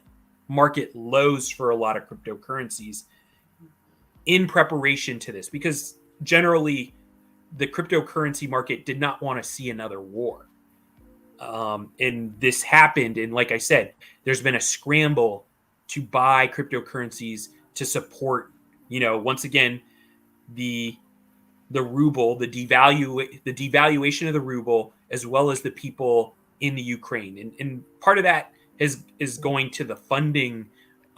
market lows for a lot of cryptocurrencies in preparation to this, because generally the cryptocurrency market did not want to see another war. And this happened. And like I said, there's been a scramble to buy cryptocurrencies to support, once again, the ruble, the devaluation of the ruble, as well as the people in the Ukraine. And part of that is going to the funding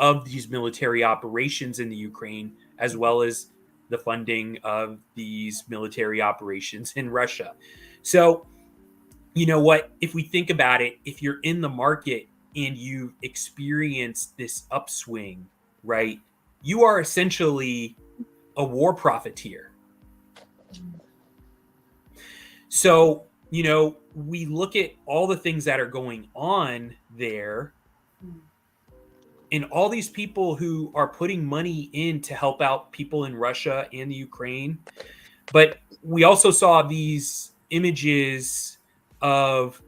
of these military operations in the Ukraine, as well as the funding of these military operations in Russia. So, you know what? If we think about it, if you're in the market and you've experienced this upswing, right, you are essentially a war profiteer. So, we look at all the things that are going on there, and all these people who are putting money in to help out people in Russia and the Ukraine. But we also saw these images of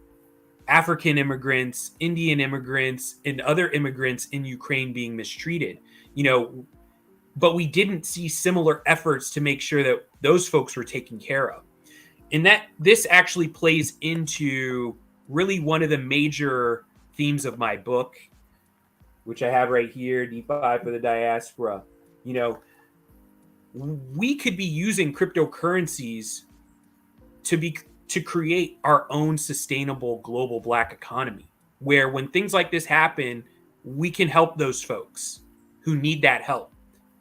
African immigrants, Indian immigrants, and other immigrants in Ukraine being mistreated, but we didn't see similar efforts to make sure that those folks were taken care of. And that this actually plays into really one of the major themes of my book, which I have right here, DeFi for the Diaspora. We could be using cryptocurrencies to create our own sustainable global Black economy, where when things like this happen, we can help those folks who need that help,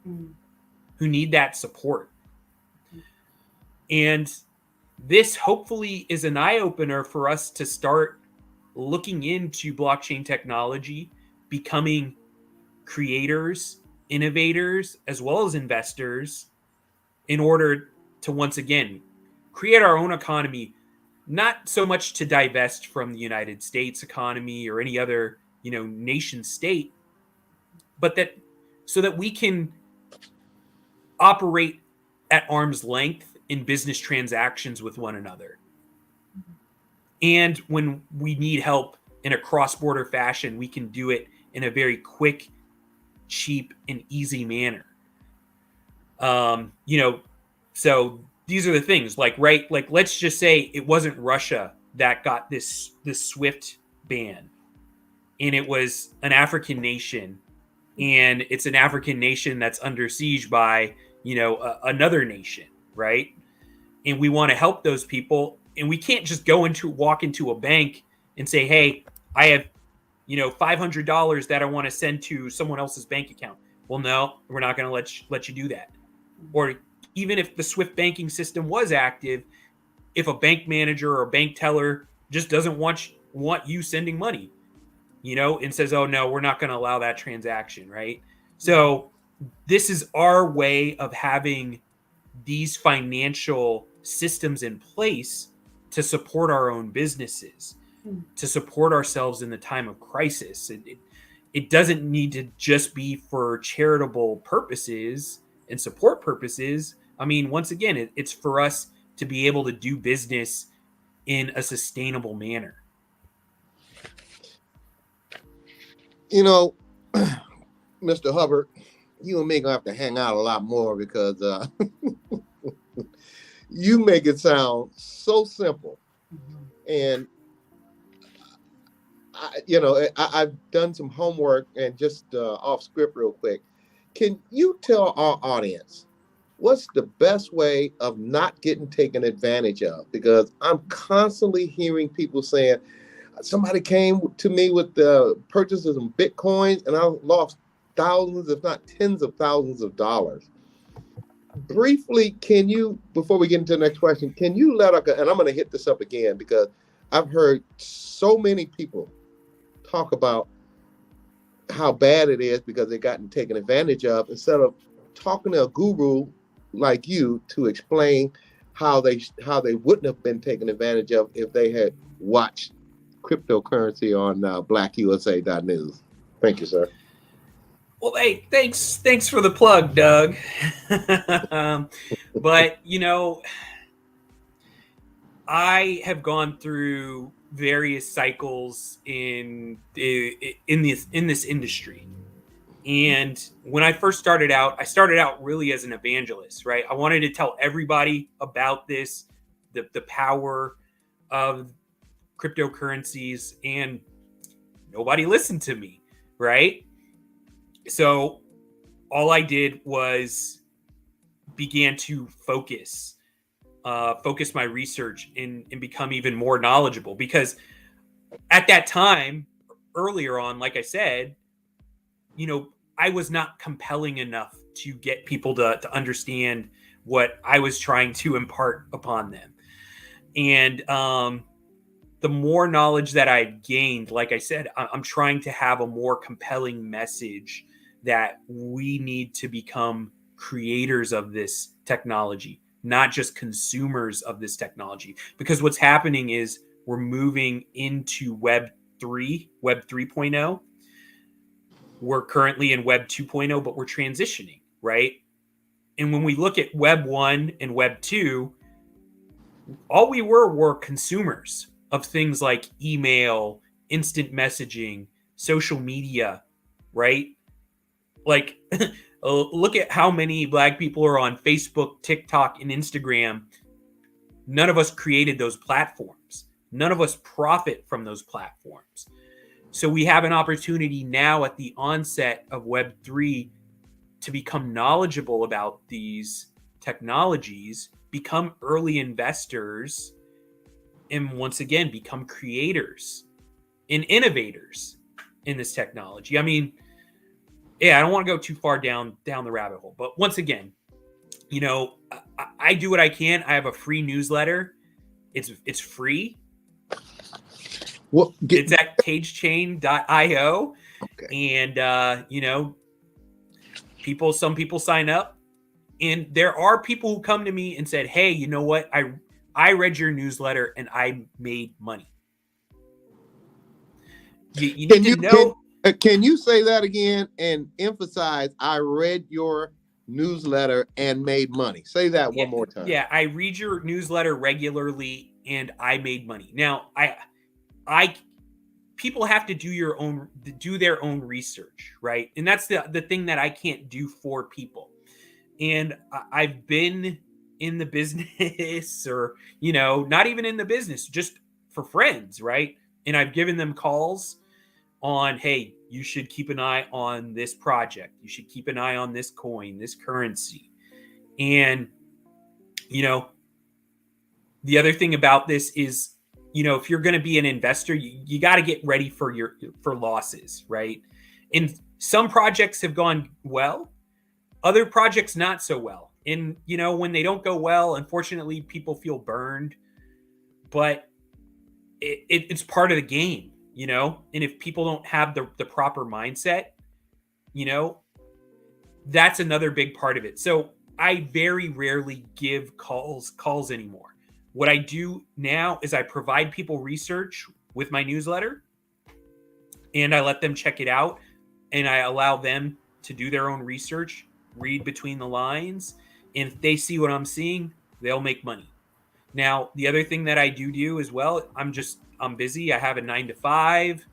who need that support. And this hopefully is an eye-opener for us to start looking into blockchain technology, becoming creators, innovators, as well as investors, in order to, once again, create our own economy, not so much to divest from the United States economy or any other, nation state, but so that we can operate at arm's length in business transactions with one another. And when we need help in a cross-border fashion, we can do it in a very quick, cheap, and easy manner. So these are the things, like, right, like, let's just say it wasn't Russia that got this SWIFT ban, and it was an African nation, and it's an African nation that's under siege by, another nation, right? And we want to help those people, and we can't just walk into a bank and say, hey, I have $500 that I want to send to someone else's bank account. Well, no, we're not going to let you do that. Or even if the SWIFT banking system was active, if a bank manager or a bank teller just doesn't want you sending money, and says, oh no, we're not going to allow that transaction, right? So this is our way of having these financial systems in place to support our own businesses, to support ourselves in the time of crisis. It doesn't need to just be for charitable purposes and support purposes. I mean, once again, it's for us to be able to do business in a sustainable manner. Mr. Hubbard, you and me gonna have to hang out a lot more because you make it sound so simple. And I've done some homework and just off script real quick. Can you tell our audience what's the best way of not getting taken advantage of? Because I'm constantly hearing people saying, somebody came to me with the purchases of Bitcoins and I lost thousands, if not tens of thousands of dollars. Briefly, can you, before we get into the next question, can you and I'm going to hit this up again because I've heard so many people talk about how bad it is because they've gotten taken advantage of, instead of talking to a guru like you to explain how they wouldn't have been taken advantage of if they had watched cryptocurrency on blackusa.news. Thank you, sir. Well, hey, thanks for the plug, Doug. But I have gone through various cycles in this industry. And when I first started out, I started out really as an evangelist, right? I wanted to tell everybody about this, the power of cryptocurrencies, and nobody listened to me, right? So all I did was began to focus my research and become even more knowledgeable, because at that time, earlier on, like I said, I was not compelling enough to get people to understand what I was trying to impart upon them. And the more knowledge that I've gained, like I said, I'm trying to have a more compelling message that we need to become creators of this technology, not just consumers of this technology. Because what's happening is we're moving into Web 3.0. We're currently in Web 2.0, but we're transitioning, right? And when we look at Web 1 and Web 2, all we were consumers of things like email, instant messaging, social media, right? Like, look at how many Black people are on Facebook, TikTok, and Instagram. None of us created those platforms. None of us profit from those platforms. So we have an opportunity now at the onset of Web3 to become knowledgeable about these technologies, become early investors, and once again, become creators and innovators in this technology. I mean, yeah, I don't want to go too far down the rabbit hole, but once again, I do what I can. I have a free newsletter. It's free. Well, it's at cagechain.io. Okay. And some people sign up, and there are people who come to me and said, hey, you know what? I read your newsletter and I made money. You need to know. Can you say that again and emphasize, I read your newsletter and made money? Say that one more time. Yeah, I read your newsletter regularly and I made money. Now, I people have to do their own research, right? And that's the thing that I can't do for people. And I've been in the business or, not even in the business, just for friends, right? And I've given them calls on, hey, you should keep an eye on this project. You should keep an eye on this coin, this currency. And, the other thing about this is, if you're going to be an investor, you got to get ready for losses, right? And some projects have gone well, other projects not so well. And, when they don't go well, unfortunately, people feel burned, but it's part of the game, and if people don't have the proper mindset, that's another big part of it. So I very rarely give calls anymore. What I do now is I provide people research with my newsletter, and I let them check it out, and I allow them to do their own research, read between the lines, and if they see what I'm seeing, they'll make money. Now, the other thing that I do as well, I'm busy. I have a 9 to 5.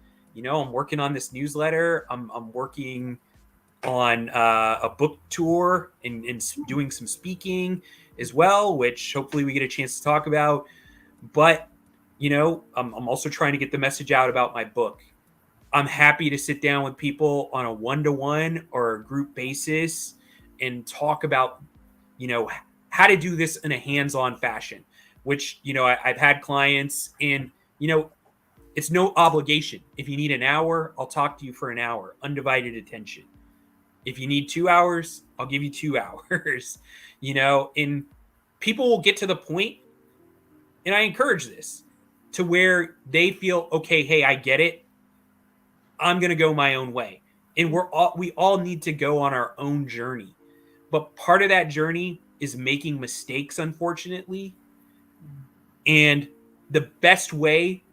I'm working on this newsletter. I'm working on a book tour and doing some speaking as well, which hopefully we get a chance to talk about. But, I'm also trying to get the message out about my book. I'm happy to sit down with people on a one-to-one or a group basis and talk about, how to do this in a hands-on fashion, which, I've had clients and, it's no obligation. If you need an hour, I'll talk to you for an hour, undivided attention. If you need 2 hours, I'll give you 2 hours, and people will get to the point, and I encourage this, to where they feel, okay, hey, I get it. I'm going to go my own way. And we all need to go on our own journey. But part of that journey is making mistakes, unfortunately. And the best way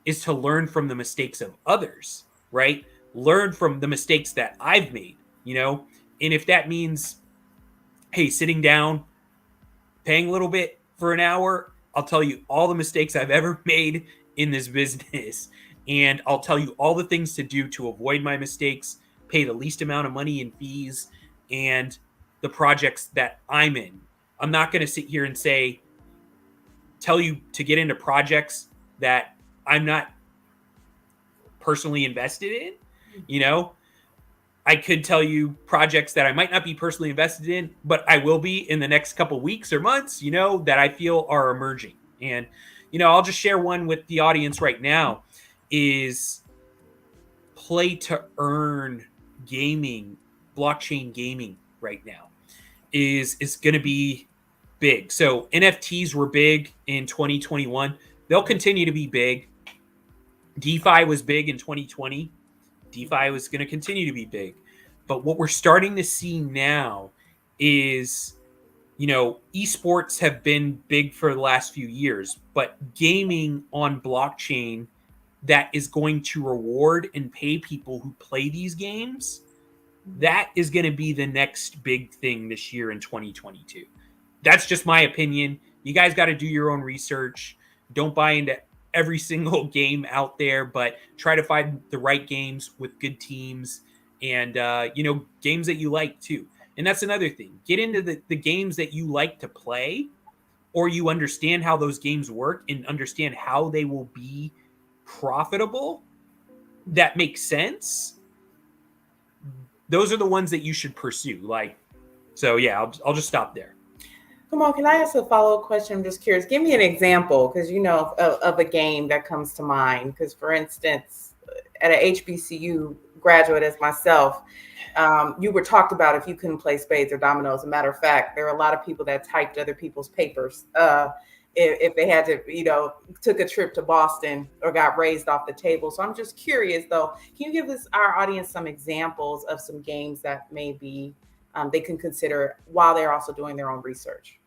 is to learn from the mistakes of others, right? Learn from the mistakes that I've made, and if that means, hey, sitting down, paying a little bit for an hour, I'll tell you all the mistakes I've ever made in this business. And I'll tell you all the things to do to avoid my mistakes, pay the least amount of money in fees, and the projects that I'm in. I'm not going to sit here and tell you to get into projects that I'm not personally invested in. I could tell you projects that I might not be personally invested in, but I will be in the next couple weeks or months, that I feel are emerging. And, I'll just share one with the audience right now is play to earn gaming, blockchain gaming right now is going to be big. So NFTs were big in 2021. They'll continue to be big. DeFi was big in 2020. DeFi was going to continue to be big. But what we're starting to see now is, esports have been big for the last few years, but gaming on blockchain that is going to reward and pay people who play these games, that is going to be the next big thing this year in 2022. That's just my opinion. You guys got to do your own research. Don't buy into every single game out there, but try to find the right games with good teams and, games that you like too. And that's another thing. Get into the games that you like to play, or you understand how those games work and understand how they will be profitable. That makes sense. Those are the ones that you should pursue. I'll just stop there. Kamal, can I ask a follow-up question? I'm just curious. Give me an example, because of a game that comes to mind. Because, for instance, at an HBCU graduate as myself, you were talked about if you couldn't play spades or dominoes. As a matter of fact, there are a lot of people that typed other people's papers if they had to, took a trip to Boston or got raised off the table. So I'm just curious, though, can you give our audience some examples of some games that maybe they can consider while they're also doing their own research?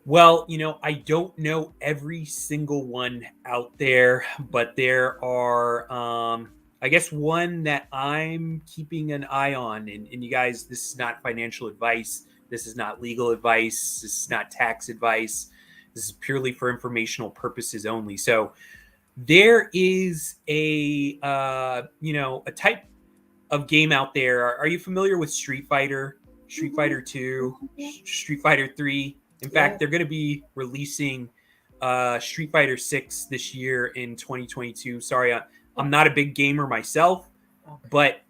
Well, I don't know every single one out there, but there are, I guess, one that I'm keeping an eye on. And you guys, this is not financial advice. This is not legal advice. This is not tax advice. This is purely for informational purposes only. So there is a type of game out there. Are you familiar with Street Fighter? Street Fighter 2, Street Fighter 3. In fact, they're going to be releasing Street Fighter 6 this year in 2022. Sorry, I'm not a big gamer myself, but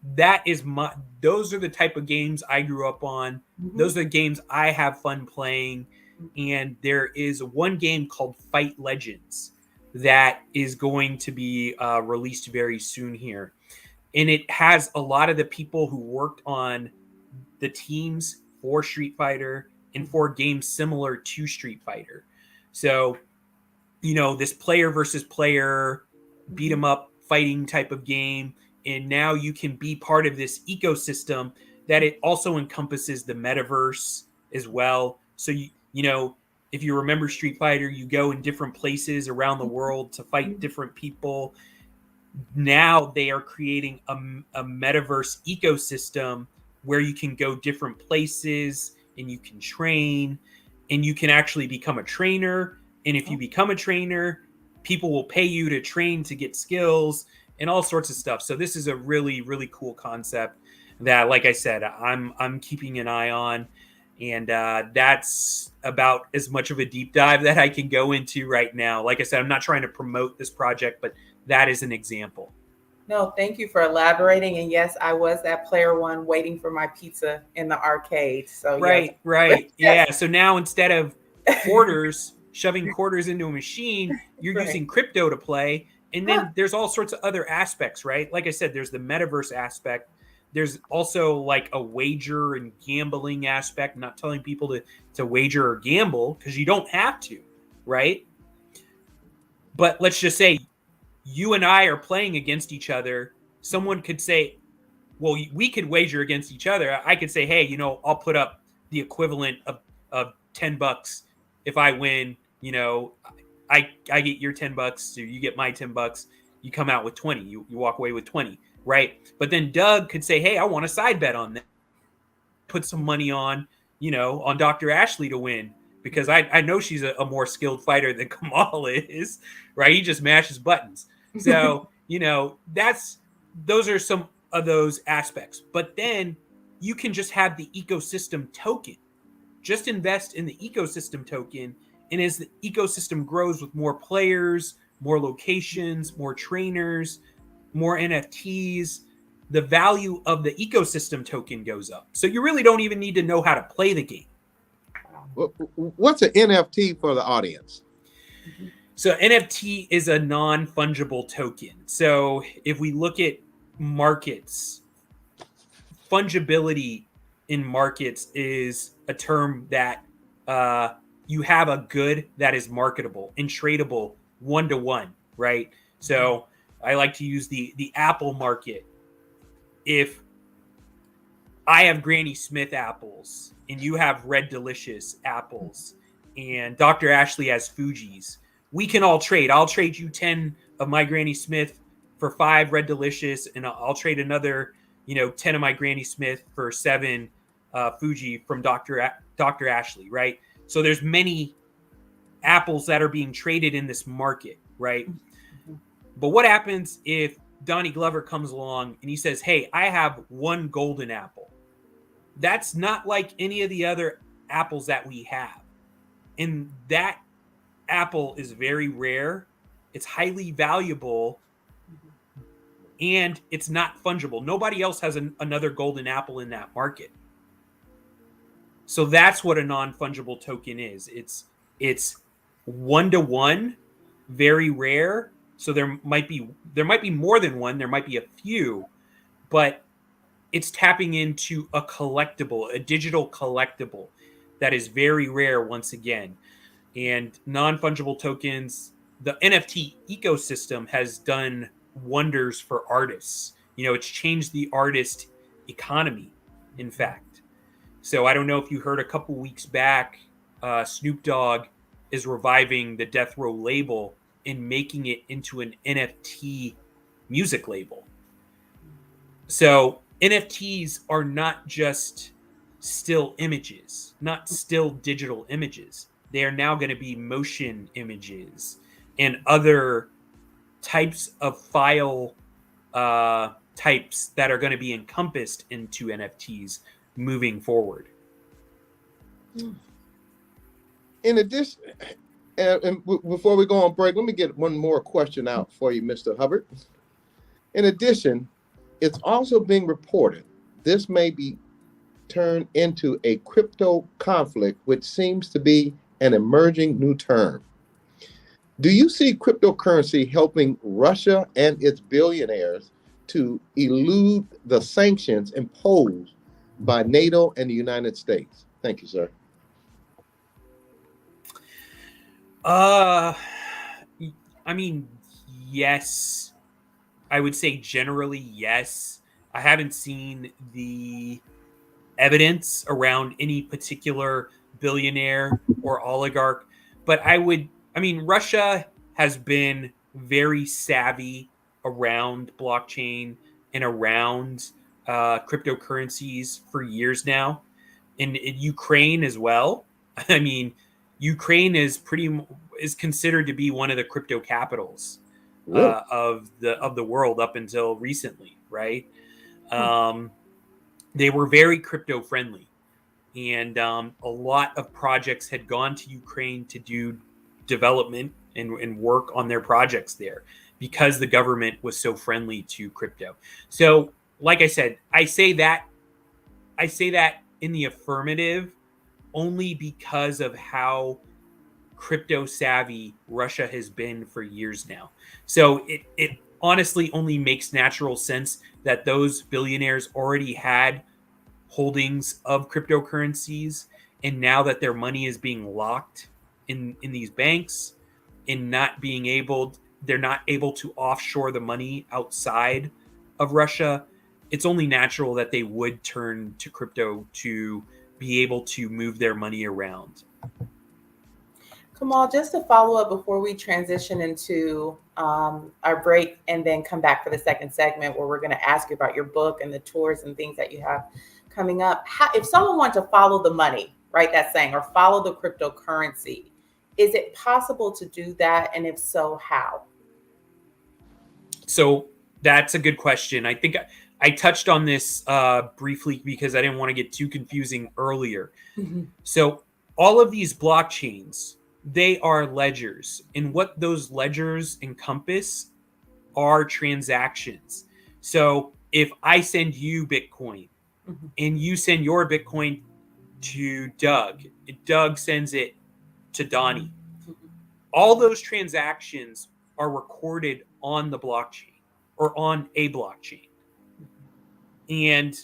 those are the type of games I grew up on. Those are the games I have fun playing. And there is one game called Fight Legends that is going to be released very soon here. And it has a lot of the people who worked on the teams for Street Fighter and for games similar to Street Fighter. So, this player versus player, beat 'em up fighting type of game. And now you can be part of this ecosystem that it also encompasses the metaverse as well. So, if you remember Street Fighter, you go in different places around the world to fight different people. Now they are creating a metaverse ecosystem where you can go different places and you can train and you can actually become a trainer. And if you become a trainer, people will pay you to train to get skills and all sorts of stuff. So this is a really, really cool concept that, like I said, I'm keeping an eye on. And that's about as much of a deep dive that I can go into right now. Like I said, I'm not trying to promote this project, but that is an example. No, thank you for elaborating. And yes, I was that player one waiting for my pizza in the arcade. So right. Yes. Yeah. So now instead of shoving quarters into a machine, you're using crypto to play. And then there's all sorts of other aspects, right? Like I said, there's the metaverse aspect. There's also like a wager and gambling aspect. I'm not telling people to wager or gamble because you don't have to, right? But let's just say you and I are playing against each other. Someone could say, well, we could wager against each other. I could say, hey, I'll put up the equivalent of $10 if I win. I get your $10, so you get my $10. You come out with 20. You walk away with 20, right? But then Doug could say, hey, I want a side bet on that. Put some money on, on Dr. Ashley to win because I know she's a more skilled fighter than Kamal is, right? He just mashes buttons. So, those are some of those aspects. But then you can just have the ecosystem token. Just invest in the ecosystem token. And as the ecosystem grows with more players, more locations, more trainers, more NFTs, the value of the ecosystem token goes up. So you really don't even need to know how to play the game. What's an NFT for the audience? So NFT is a non-fungible token. So if we look at markets, fungibility in markets is a term that you have a good that is marketable and tradable one-to-one, right? So I like to use the Apple market. If I have Granny Smith apples and you have Red Delicious apples and Dr. Ashley has Fuji's, we can all trade. I'll trade you 10 of my Granny Smith for 5 Red Delicious, and I'll trade another, 10 of my Granny Smith for 7 Fuji from Dr. Ashley, right? So there's many apples that are being traded in this market, right? But what happens if Donnie Glover comes along and he says, hey, I have 1 golden apple. That's not like any of the other apples that we have. And that apple is very rare. It's highly valuable. And it's not fungible. Nobody else has another golden apple in that market. So that's what a non-fungible token is. It's one-to-one, very rare. So there might be more than one. There might be a few, but it's tapping into a collectible, a digital collectible that is very rare once again. And non-fungible tokens, the NFT ecosystem has done wonders for artists. It's changed the artist economy, in fact. So I don't know if you heard a couple weeks back, Snoop Dogg is reviving the Death Row label and making it into an NFT music label. So NFTs are not just still images, not still digital images. They are now going to be motion images and other types of file types that are going to be encompassed into NFTs moving forward. In addition, before we go on break, let me get one more question out for you, Mr. Hubbard. In addition, it's also being reported this may be turned into a crypto conflict, which seems to be an emerging new term. Do you see cryptocurrency helping Russia and its billionaires to elude the sanctions imposed by NATO and the United States? Thank you, sir. I mean, yes. I would say generally yes. I haven't seen the evidence around any particular billionaire or oligarch, but Russia has been very savvy around blockchain and around cryptocurrencies for years now. In Ukraine as well. I mean, Ukraine is considered to be one of the crypto capitals Really? of the world up until recently, right? They were very crypto friendly, and a lot of projects had gone to Ukraine to do development and work on their projects there because the government was so friendly to crypto. So, like I said, I say that in the affirmative only because of how crypto savvy Russia has been for years now. So it honestly only makes natural sense that those billionaires already had holdings of cryptocurrencies, and now that their money is being locked in these banks and they're not able to offshore the money outside of Russia, it's only natural that they would turn to crypto to be able to move their money around. Kamal, just to follow up before we transition into our break and then come back for the second segment where we're going to ask you about your book and the tours and things that you have coming up. If someone wants to follow the money, right, that's saying, or follow the cryptocurrency, is it possible to do that? And if so, how? So that's a good question. I think I touched on this briefly because I didn't want to get too confusing earlier. Mm-hmm. So all of these blockchains, they are ledgers, and what those ledgers encompass are transactions. So if I send you Bitcoin and you send your Bitcoin to Doug, Doug sends it to Donnie, all those transactions are recorded on the blockchain or on a blockchain. And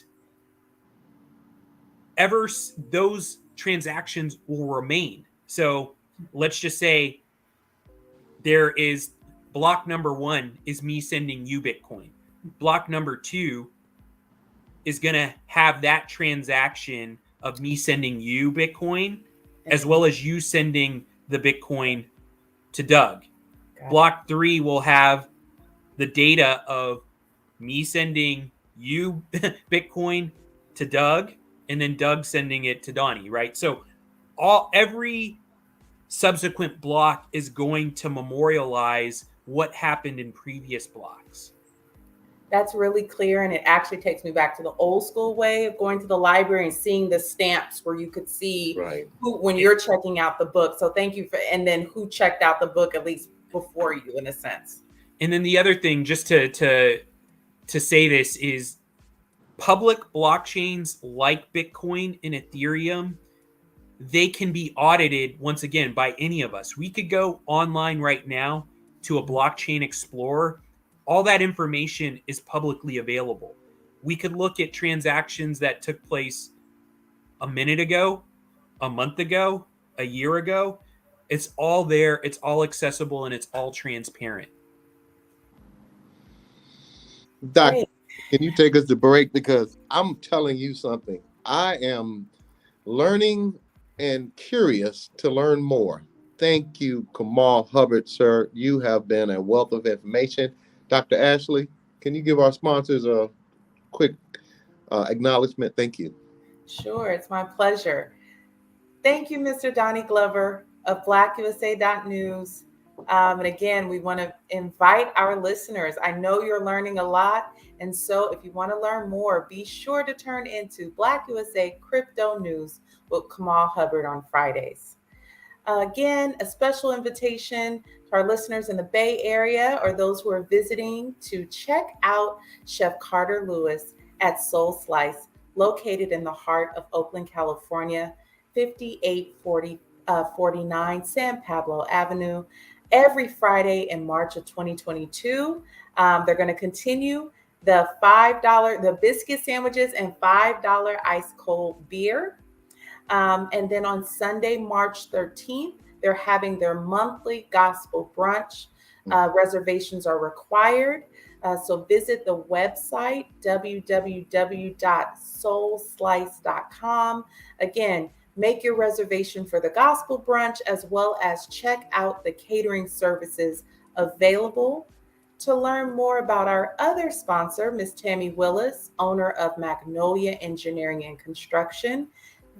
those transactions will remain. So let's just say there is block number 1 is me sending you Bitcoin. Block number 2 is going to have that transaction of me sending you Bitcoin as well as you sending the Bitcoin to Doug. Block 3 will have the data of me sending you Bitcoin to Doug and then Doug sending it to Donnie, right? So every subsequent block is going to memorialize what happened in previous blocks. That's really clear, and it actually takes me back to the old school way of going to the library and seeing the stamps where you could see when you're checking out the book. So thank you and then who checked out the book at least before you, in a sense. And then the other thing, just to say this, is public blockchains like Bitcoin and Ethereum, they can be audited once again by any of us. We could go online right now to a blockchain explorer. All that information is publicly available. We could look at transactions that took place a minute ago, a month ago, a year ago. It's all there. It's all accessible and it's all transparent. Doc, can you take us to break? Because I'm telling you something. I am learning and curious to learn more. Thank you, Kamal Hubbard, sir. You have been a wealth of information. Dr. Ashley, can you give our sponsors a quick acknowledgement? Thank you. Sure, it's my pleasure. Thank you, Mr. Donnie Glover of BlackUSA.News, And again, we want to invite our listeners. I know you're learning a lot. And so if you want to learn more, be sure to turn into Black USA Crypto News with Kamal Hubbard on Fridays. Again, a special invitation to our listeners in the Bay Area or those who are visiting to check out Chef Carter Lewis at Soul Slice, located in the heart of Oakland, California, 5849 San Pablo Avenue, every Friday in March of 2022. They're going to continue the $5 biscuit sandwiches and $5 ice cold beer. And then on Sunday, March 13th, they're having their monthly gospel brunch. Reservations are required. So visit the website, www.soulslice.com. Again, make your reservation for the gospel brunch, as well as check out the catering services available. To learn more about our other sponsor, Ms. Tammy Willis, owner of Magnolia Engineering and Construction,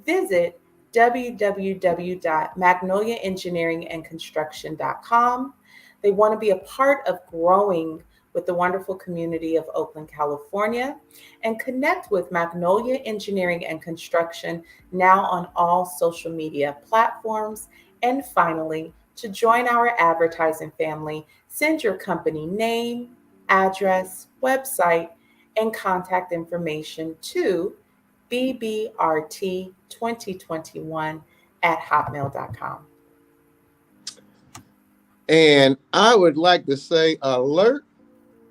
visit www.magnoliaengineeringandconstruction.com. They want to be a part of growing with the wonderful community of Oakland, California, and connect with Magnolia Engineering and Construction now on all social media platforms. And finally, to join our advertising family, send your company name, address, website, and contact information to bbrt2021@hotmail.com. And I would like to say alert,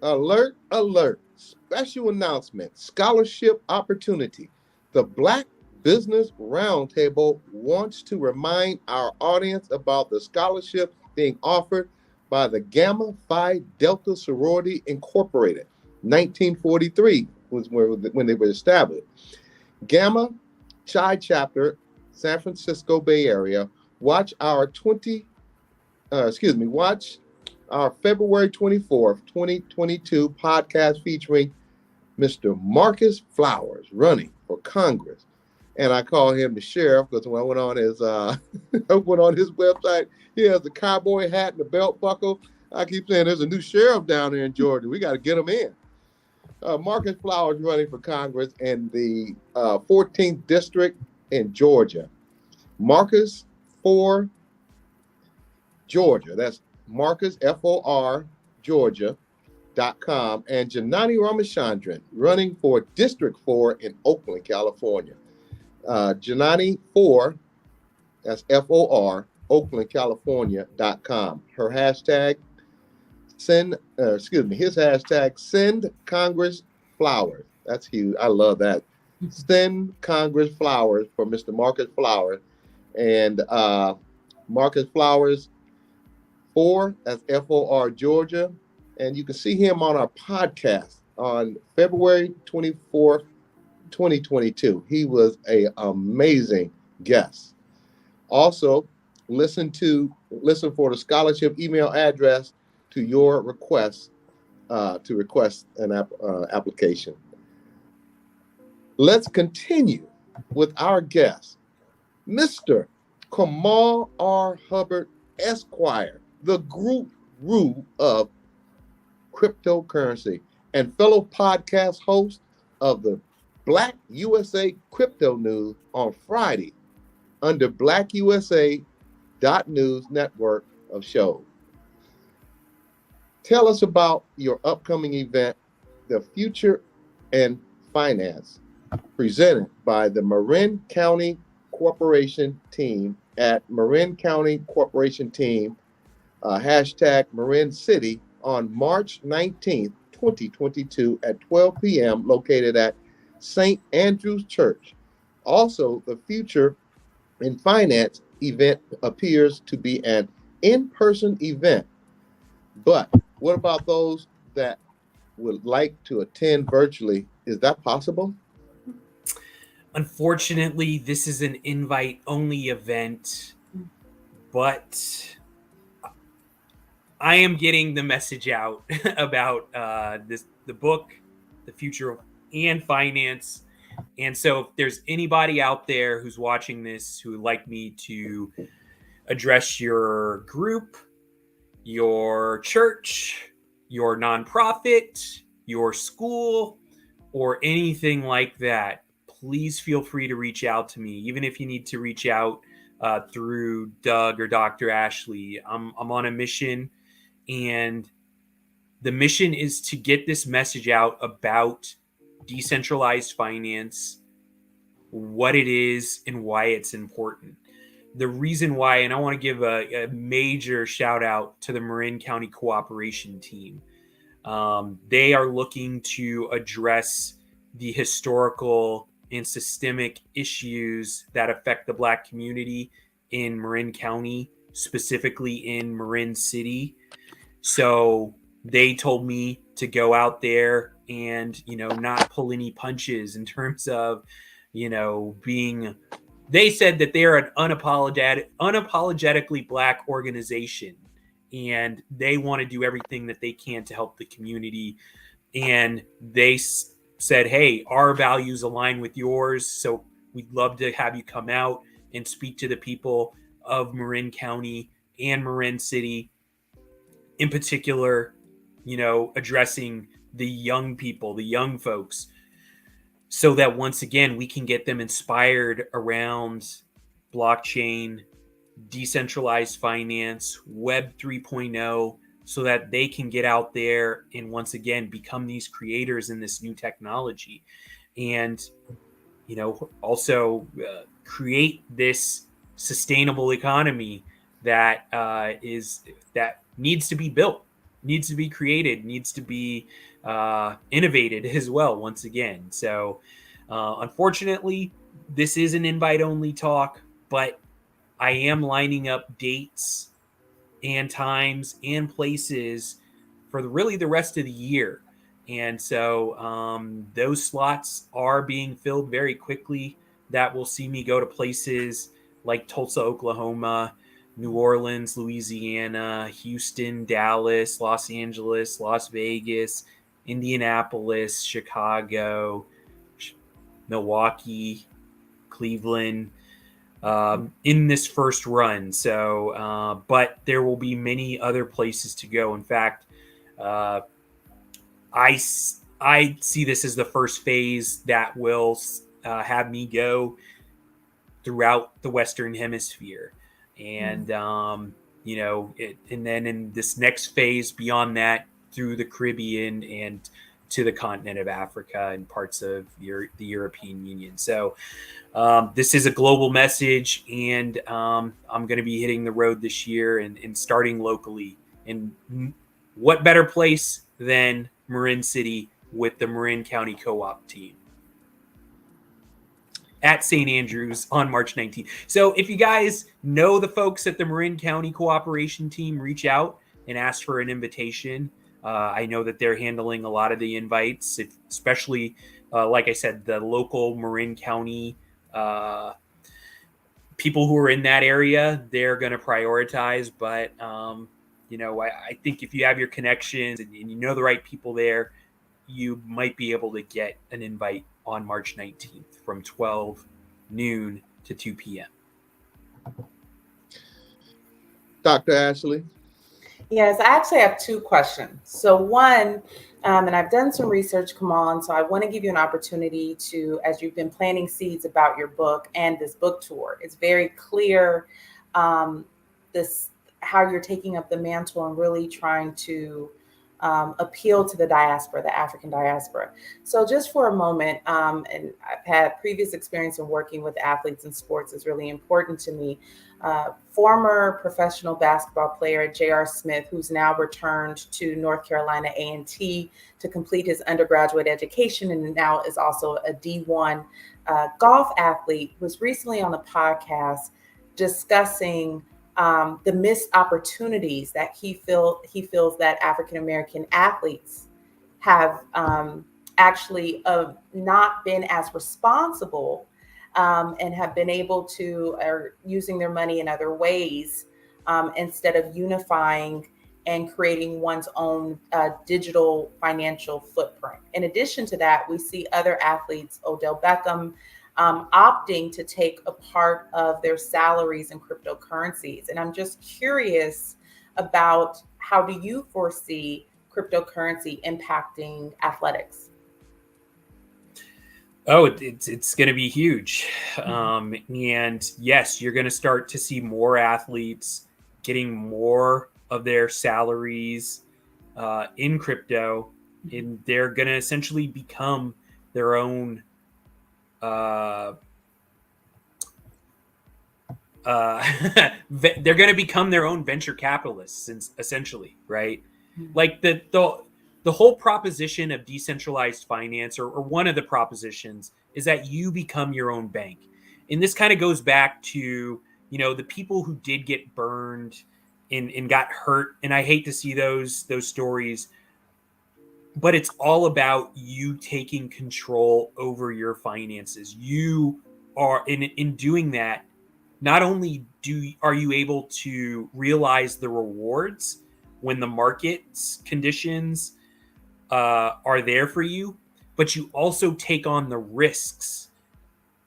alert, alert. Special announcement, scholarship opportunity. The Black Business Roundtable wants to remind our audience about the scholarship being offered by the Gamma Phi Delta Sorority Incorporated. 1943 was when they were established. Gamma Chi Chapter, San Francisco Bay Area. Watch our February 24th, 2022 podcast featuring Mr. Marcus Flowers running for Congress. And I call him the sheriff because when I went on his website, he has the cowboy hat and the belt buckle. I keep saying there's a new sheriff down there in Georgia. We got to get him in. Marcus Flowers running for Congress in the 14th District in Georgia. Marcus for Georgia. That's Marcus, F-O-R, Georgia.com. And Janani Ramachandran running for District 4 in Oakland, California. Janani 4, that's F-O-R, Oakland, California.com. Her hashtag, his hashtag, send Congress flowers. That's huge. I love that. Send Congress flowers for Mr. Marcus Flowers. And Marcus Flowers 4, that's F-O-R, Georgia. And you can see him on our podcast on February 24th, 2022. He was an amazing guest. Also, listen for the scholarship email address to your request to request an application. Let's continue with our guest, Mr. Kamal R. Hubbard, Esquire, the guru of cryptocurrency and fellow podcast host of the Black USA Crypto News on Friday under BlackUSA.News network of shows. Tell us about your upcoming event, The Future in Finance, presented by the Marin County Cooperation Team at Marin County Cooperation Team, hashtag Marin City, on March 19th, 2022 at 12 p.m. located at St. Andrew's Church. Also, the Future in Finance event appears to be an in-person event. But what about those that would like to attend virtually? Is that possible? Unfortunately, this is an invite-only event, but I am getting the message out about the book, The Future in Finance. And so if there's anybody out there who's watching this who would like me to address your group, your church, your nonprofit, your school, or anything like that, please feel free to reach out to me. Even if you need to reach out through Doug or Dr. Ashley, I'm on a mission, and the mission is to get this message out about decentralized finance, what it is, and why it's important. The reason why, and I want to give a major shout out to the Marin County Cooperation Team. They are looking to address the historical and systemic issues that affect the Black community in Marin County, specifically in Marin City. So they told me to go out there and, not pull any punches in terms of, being. They said that they're an unapologetically Black organization, and they want to do everything that they can to help the community. And they said, hey, our values align with yours, so we'd love to have you come out and speak to the people of Marin County and Marin City, in particular, addressing the young people, the young folks, so that once again, we can get them inspired around blockchain, decentralized finance, Web 3.0, so that they can get out there and once again become these creators in this new technology, and also create this sustainable economy that needs to be built, needs to be created, needs to be innovated as well, once again. So unfortunately, this is an invite-only talk, but I am lining up dates and times and places for really the rest of the year. And so those slots are being filled very quickly. That will see me go to places like Tulsa, Oklahoma, New Orleans, Louisiana, Houston, Dallas, Los Angeles, Las Vegas, Indianapolis, Chicago, Milwaukee, Cleveland, in this first run. So, but there will be many other places to go. In fact, I see this as the first phase that will have me go throughout the Western Hemisphere. And, and then in this next phase beyond that, through the Caribbean and to the continent of Africa and parts of the European Union. So this is a global message, and I'm going to be hitting the road this year and starting locally. And what better place than Marin City with the Marin County Co-op team at St. Andrews on March 19th. So if you guys know the folks at the Marin County Cooperation Team, reach out and ask for an invitation. I know that they're handling a lot of the invites, especially, like I said, the local Marin County people who are in that area, they're going to prioritize. But, I think if you have your connections and you know the right people there, you might be able to get an invite on March 19th from 12 noon to 2 p.m. Dr. Ashley? Yes, I actually have two questions. So one, and I've done some research, Kamal, and so I want to give you an opportunity to, as you've been planting seeds about your book and this book tour, it's very clear how you're taking up the mantle and really trying to appeal to the diaspora, the African diaspora. So just for a moment, and I've had previous experience in working with athletes in sports is really important to me. Former professional basketball player J.R. Smith, who's now returned to North Carolina A&T to complete his undergraduate education and now is also a D1 golf athlete, was recently on a podcast discussing the missed opportunities that he feels that African American athletes have actually not been as responsible and have been able to, or using their money in other ways instead of unifying and creating one's own digital financial footprint. In addition to that, we see other athletes, Odell Beckham, opting to take a part of their salaries in cryptocurrencies. And I'm just curious about how do you foresee cryptocurrency impacting athletics? Oh, it's going to be huge. And yes, you're going to start to see more athletes getting more of their salaries in crypto, and they're going to essentially become their own they're going to become their own venture capitalists, essentially, right? Like the whole proposition of decentralized finance, or one of the propositions, is that you become your own bank. And this kind of goes back to, the people who did get burned and got hurt. And I hate to see those stories, but it's all about you taking control over your finances. You are in doing that. Not only are you able to realize the rewards when the market's conditions are there for you, but you also take on the risks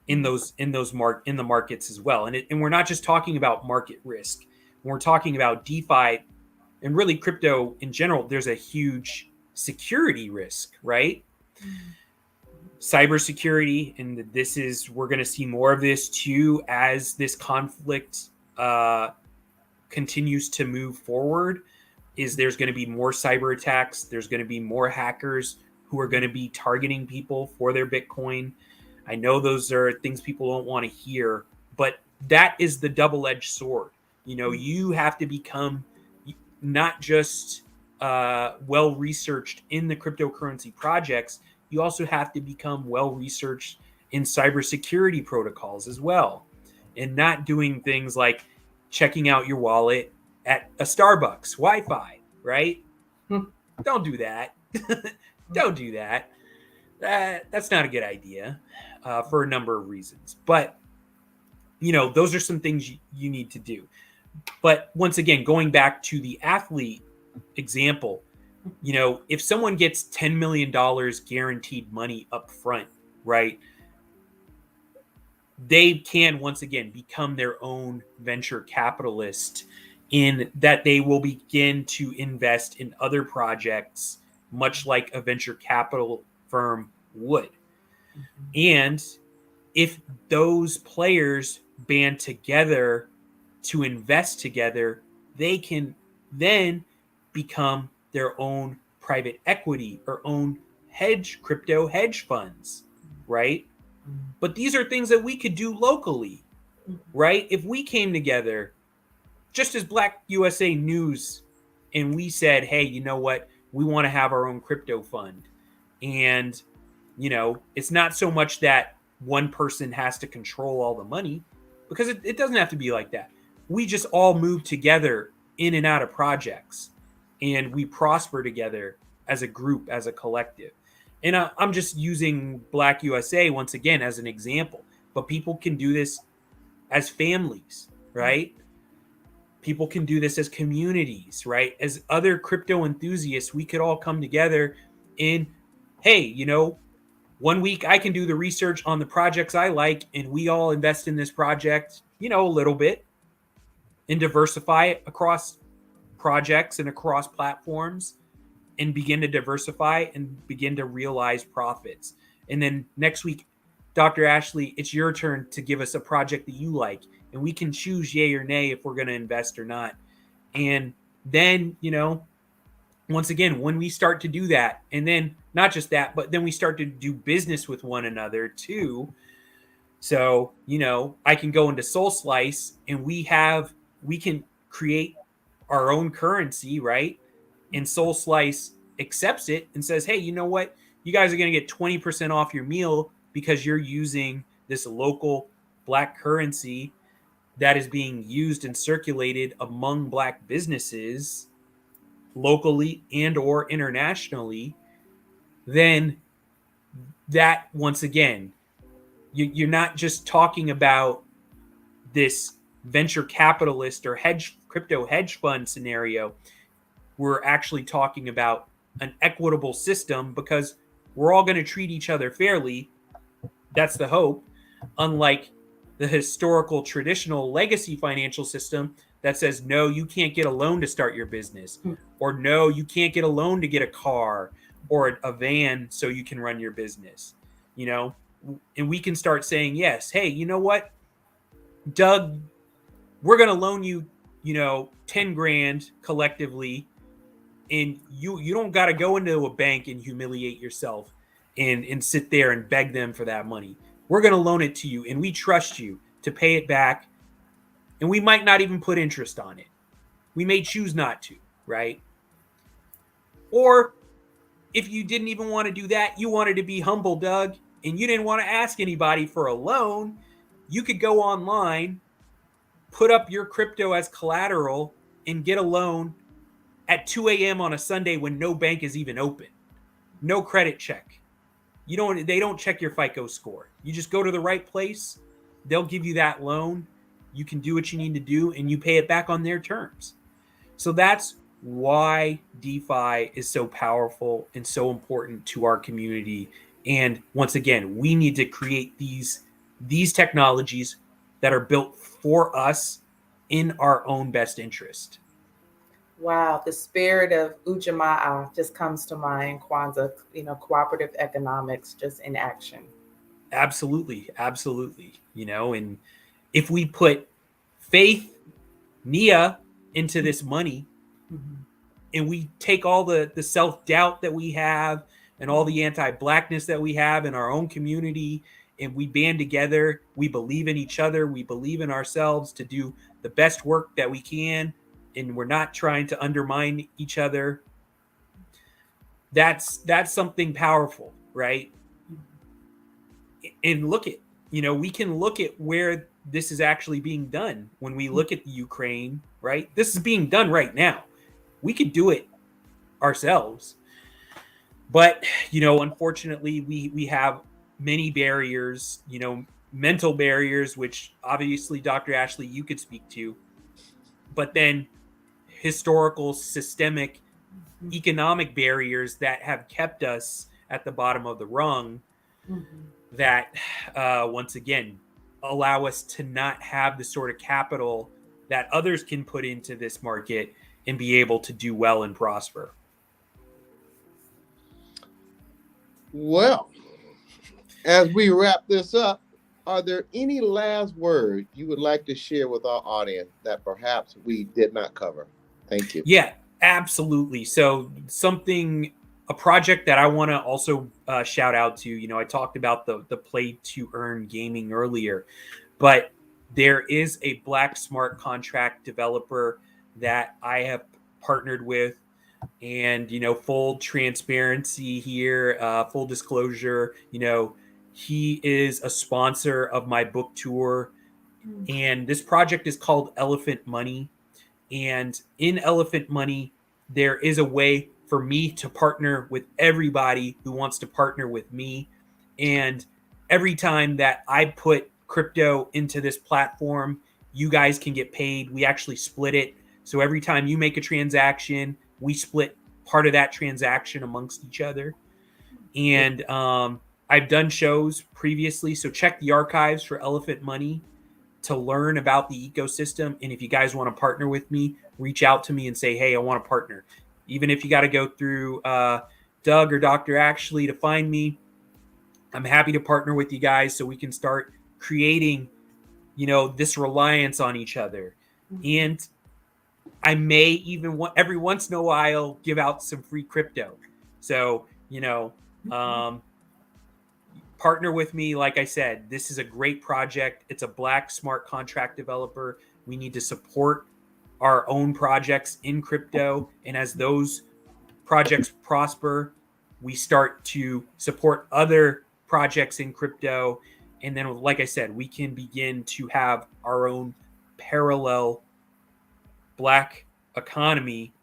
in the markets as well. And we're not just talking about market risk. When we're talking about DeFi and really crypto in general, there's a huge security risk, right? Cybersecurity, and we're going to see more of this too as this conflict continues to move forward. There's going to be more cyber attacks. There's going to be more hackers who are going to be targeting people for their Bitcoin. I know those are things people don't want to hear, but that is the double-edged sword. You have to become not just well-researched in the cryptocurrency projects, you also have to become well-researched in cybersecurity protocols as well, and not doing things like checking out your wallet at a Starbucks Wi-Fi, right? Don't do that. Don't do that. That's not a good idea for a number of reasons. But, those are some things you need to do. But once again, going back to the athlete example, if someone gets $10 million guaranteed money up front, right, they can once again become their own venture capitalist, in that they will begin to invest in other projects, much like a venture capital firm would. And if those players band together to invest together, they can then become their own private equity or own crypto hedge funds, right? But these are things that we could do locally, right? If we came together, just as Black USA News, and we said, hey, you know what? We want to have our own crypto fund. And, it's not so much that one person has to control all the money, because it doesn't have to be like that. We just all move together in and out of projects, and we prosper together as a group, as a collective. And I'm just using Black USA once again as an example, but people can do this as families, right? People can do this as communities, right? As other crypto enthusiasts, we could all come together and, hey, 1 week I can do the research on the projects I like, and we all invest in this project, a little bit, and diversify across projects and across platforms, and begin to diversify and begin to realize profits. And then next week, Dr. Ashley, it's your turn to give us a project that you like, and we can choose yay or nay if we're going to invest or not. And then, once again, when we start to do that, and then not just that, but then we start to do business with one another too. So, I can go into Soul Slice, and we can create our own currency, right? And Soul Slice accepts it and says, hey, you know what? You guys are going to get 20% off your meal because you're using this local Black currency that is being used and circulated among Black businesses locally and or internationally. Then that, once again, you're not just talking about this venture capitalist or crypto hedge fund scenario. We're actually talking about an equitable system, because we're all going to treat each other fairly. That's the hope. Unlike the historical, traditional legacy financial system that says, no, you can't get a loan to start your business, Hmm. or no, you can't get a loan to get a car or a van so you can run your business, you know? And we can start saying, yes, hey, you know what, Doug, we're going to loan you, 10 grand collectively. And you don't got to go into a bank and humiliate yourself and sit there and beg them for that money. We're going to loan it to you, and we trust you to pay it back. And we might not even put interest on it. We may choose not to, right? Or if you didn't even want to do that, you wanted to be humble, Doug, and you didn't want to ask anybody for a loan, you could go online, put up your crypto as collateral, and get a loan at 2 a.m. on a Sunday when no bank is even open. No credit check. They don't check your FICO score. You just go to the right place, they'll give you that loan. You can do what you need to do, and you pay it back on their terms. So that's why DeFi is so powerful and so important to our community. And once again, we need to create these technologies that are built for us in our own best interest. Wow, the spirit of Ujamaa just comes to mind, Kwanzaa, cooperative economics just in action. Absolutely. And if we put faith, Nia, into this money, Mm-hmm. and we take all the self-doubt that we have and all the anti-blackness that we have in our own community, and we band together, we believe in each other, we believe in ourselves to do the best work that we can, and we're not trying to undermine each other, that's something powerful, right? And we can look at where this is actually being done. When we look at the Ukraine, right, this is being done right now. We could do it ourselves, but unfortunately we have many barriers, mental barriers, which obviously, Dr. Ashley, you could speak to, but then historical, systemic, economic barriers that have kept us at the bottom of the rung, that once again allow us to not have the sort of capital that others can put into this market and be able to do well and prosper. Well, as we wrap this up, are there any last words you would like to share with our audience that perhaps we did not cover? Thank you. Yeah, absolutely. So a project that I want to also shout out to, I talked about the play to earn gaming earlier, but there is a Black smart contract developer that I have partnered with. And, full transparency here, full disclosure, he is a sponsor of my book tour. And this project is called Elephant Money. And in Elephant Money, there is a way for me to partner with everybody who wants to partner with me. And every time that I put crypto into this platform, you guys can get paid. We actually split it. So every time you make a transaction, we split part of that transaction amongst each other. And I've done shows previously, so check the archives for Elephant Money to learn about the ecosystem. And if you guys want to partner with me, reach out to me and say, hey, I want to partner. Even if you got to go through Doug or Dr. Ashley to find me, I'm happy to partner with you guys so we can start creating, this reliance on each other. And I may even every once in a while give out some free crypto. So, partner with me. Like I said, this is a great project. It's a Black smart contract developer. We need to support our own projects in crypto. And as those projects prosper, we start to support other projects in crypto. And then, like I said, we can begin to have our own parallel Black economy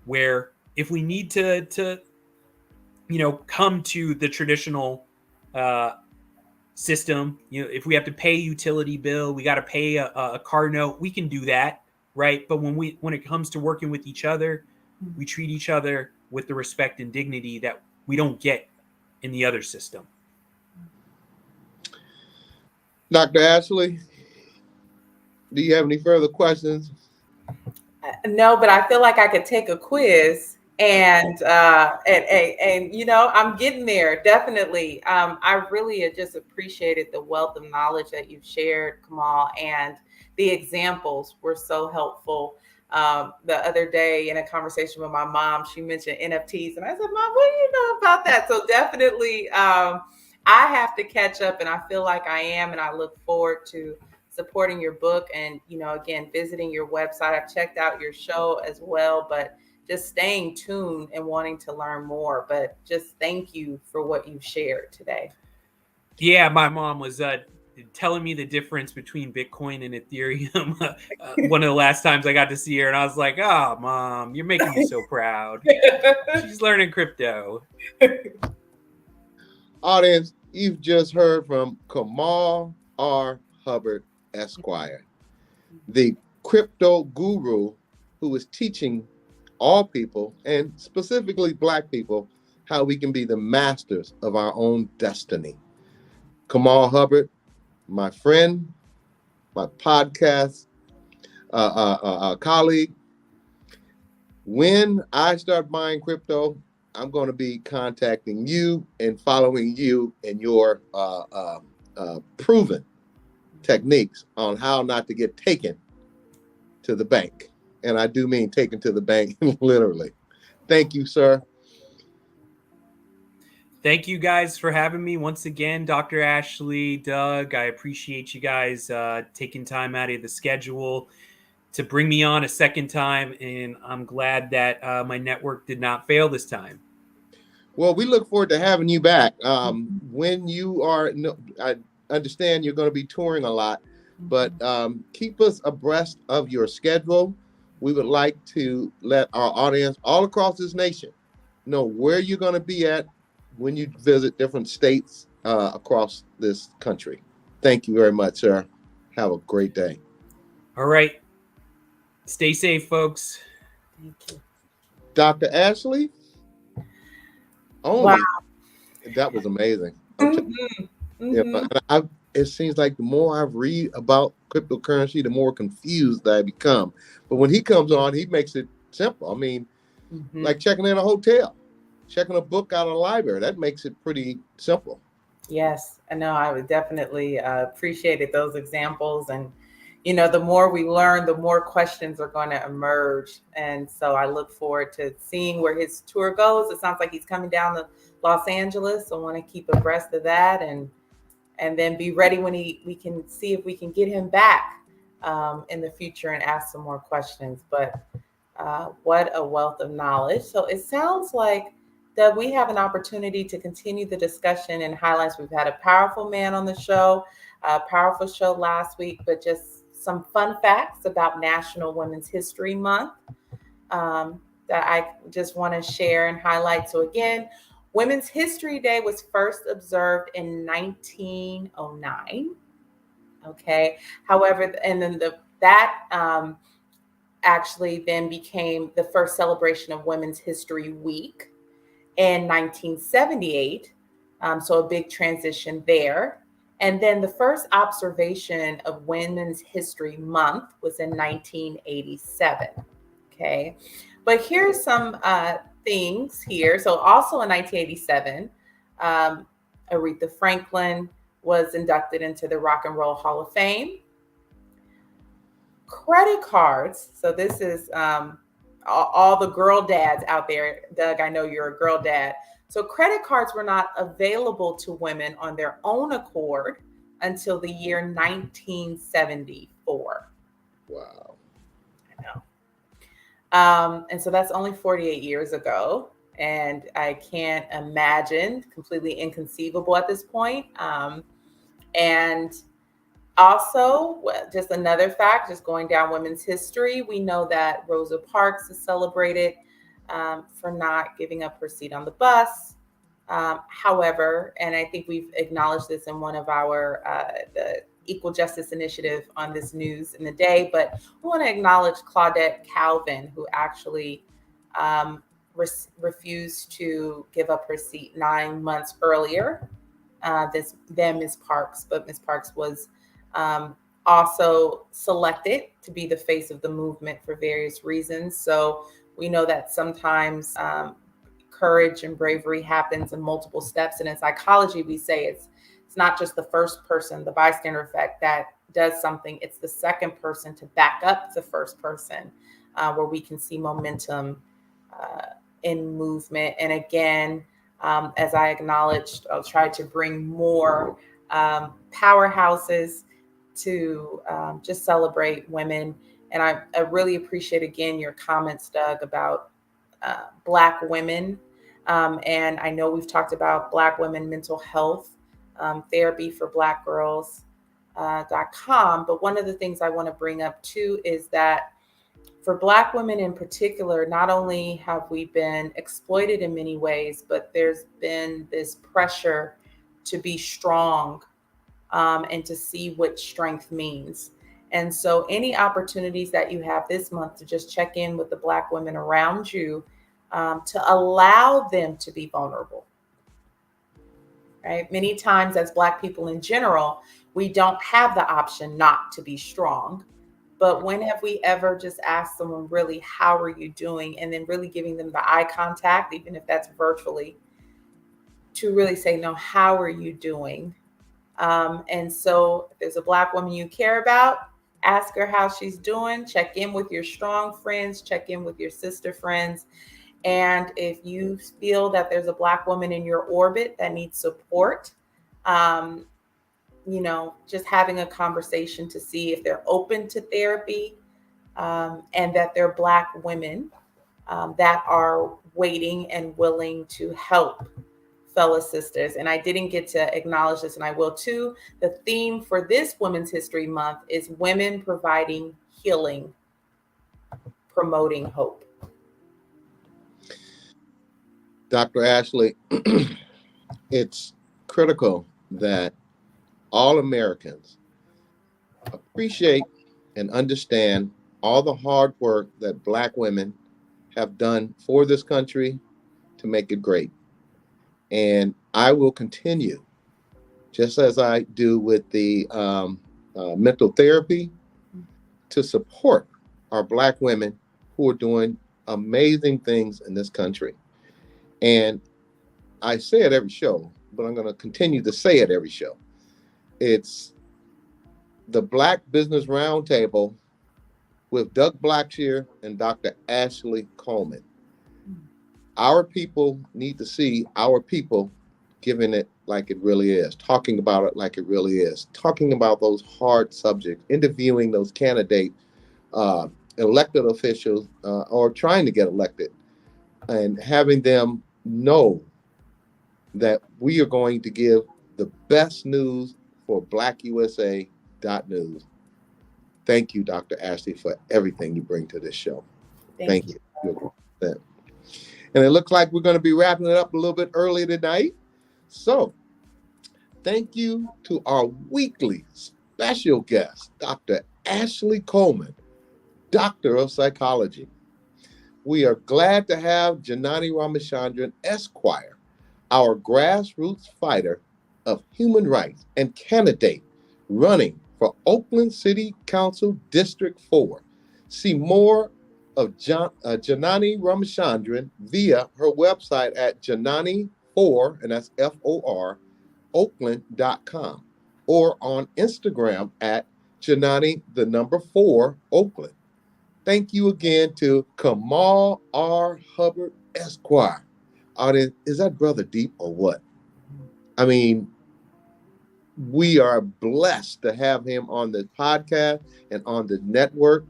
where if we need to come to the traditional system, if we have to pay a utility bill, we got to pay a car note, we can do that, right? But when it comes to working with each other, we treat each other with the respect and dignity that we don't get in the other system. Dr. Ashley, do you have any further questions No, but I feel like I could take a quiz and I'm getting there, definitely. I really just appreciated the wealth of knowledge that you've shared, Kamal, and the examples were so helpful. The other day in a conversation with my mom, she mentioned NFTs, and I said, Mom, what do you know about that? So definitely, I have to catch up, and I feel like I am, and I look forward to supporting your book and, again, visiting your website. I've checked out your show as well, but just staying tuned and wanting to learn more. But just thank you for what you've shared today. Yeah, my mom was telling me the difference between Bitcoin and Ethereum one of the last times I got to see her, and I was like, oh, Mom, you're making me so proud. She's learning crypto. Audience, you've just heard from Kamal R. Hubbard, Esquire, the crypto guru who is teaching all people, and specifically Black people, how we can be the masters of our own destiny. Kamal Hubbard, my friend, my podcast colleague. When I start buying crypto, I'm going to be contacting you and following you in your proven techniques on how not to get taken to the bank. And I do mean taken to the bank, literally. Thank you, sir. Thank you guys for having me once again, Dr. Ashley, Doug. I appreciate you guys taking time out of the schedule to bring me on a second time. And I'm glad that my network did not fail this time. Well, we look forward to having you back. When you are, I understand you're going to be touring a lot, but keep us abreast of your schedule. We would like to let our audience all across this nation know where you're going to be at when you visit different states across this country. Thank you very much, sir. Have a great day. All right. Stay safe, folks. Thank you. Dr. Ashley? Wow. That was amazing. It seems like the more I read about cryptocurrency, the more confused I become. But when he comes on, he makes it simple. I mean, like checking in a hotel, checking a book out of a library. That makes it pretty simple. Yes, I know. I would definitely appreciated those examples. And, the more we learn, the more questions are going to emerge. And so I look forward to seeing where his tour goes. It sounds like he's coming down to Los Angeles. So I want to keep abreast of that and then be ready when we can see if we can get him back in the future and ask some more questions. But what a wealth of knowledge. So it sounds like that we have an opportunity to continue the discussion and highlights. We've had a powerful man on the show, a powerful show last week, but just some fun facts about National Women's History Month that I just want to share and highlight. So again, Women's History Day was first observed in 1909. Okay. However, and then that actually then became the first celebration of Women's History Week in 1978. So a big transition there. And then the first observation of Women's History Month was in 1987. Okay. But here's some things here. So also in 1987, Aretha Franklin was inducted into the Rock and Roll Hall of Fame. Credit cards. So this is all the girl dads out there. Doug, I know you're a girl dad. So credit cards were not available to women on their own accord until the year 1974. Wow. I know. And so that's only 48 years ago. And I can't imagine, completely inconceivable at this point. And also, just another fact, just going down women's history, we know that Rosa Parks is celebrated for not giving up her seat on the bus. However, and I think we've acknowledged this in one of our the Equal Justice Initiative on this news in the day, but we want to acknowledge Claudette Calvin, who actually refused to give up her seat 9 months earlier than Ms. Parks, but Ms. Parks was also selected to be the face of the movement for various reasons. So we know that sometimes courage and bravery happens in multiple steps. And in psychology, we say it's not just the first person, the bystander effect, that does something. It's the second person to back up the first person, where we can see momentum in movement. And again, as I acknowledged, I'll try to bring more powerhouses to just celebrate women. And I really appreciate, again, your comments, Doug, about Black women. And I know we've talked about Black women mental health, therapy for Black girls.com. But one of the things I want to bring up too is that for Black women in particular, not only have we been exploited in many ways, but there's been this pressure to be strong and to see what strength means. And so any opportunities that you have this month to just check in with the Black women around you, to allow them to be vulnerable, right? Many times as Black people in general, we don't have the option not to be strong. But when have we ever just asked someone, really, how are you doing? And then really giving them the eye contact, even if that's virtually, to really say, no, how are you doing? And so if there's a Black woman you care about, ask her how she's doing. Check in with your strong friends, check in with your sister friends. And if you feel that there's a Black woman in your orbit that needs support, just having a conversation to see if they're open to therapy, and that they're Black women that are waiting and willing to help fellow sisters. And I didn't get to acknowledge this, and I will too. The theme for this Women's History Month is women providing healing, promoting hope. Dr. Ashley, it's critical that all Americans appreciate and understand all the hard work that Black women have done for this country to make it great. And I will continue, just as I do with the mental therapy, to support our Black women who are doing amazing things in this country. And I say it every show, but I'm going to continue to say it every show. It's the Black Business Roundtable with Doug Blacksher and Dr. Ashley Coleman. Our people need to see our people giving it like it really is, talking about it like it really is, talking about those hard subjects, interviewing those candidate elected officials or trying to get elected, and having them know that we are going to give the best news for BlackUSA.news. Thank you, Dr. Ashley, for everything you bring to this show. Thank you. And it looks like we're going to be wrapping it up a little bit early tonight. So thank you to our weekly special guest, Dr. Ashley Coleman, Doctor of Psychology. We are glad to have Janani Ramachandran, Esquire, our grassroots fighter of human rights and candidate running for Oakland City Council District 4. See more of Janani Ramachandran via her website at Janani4, and that's FOR, Oakland.com, or on Instagram at Janani4 Oakland. Thank you again to Kamal R. Hubbard, Esquire. Is that brother deep or what? I mean, we are blessed to have him on the podcast and on the network.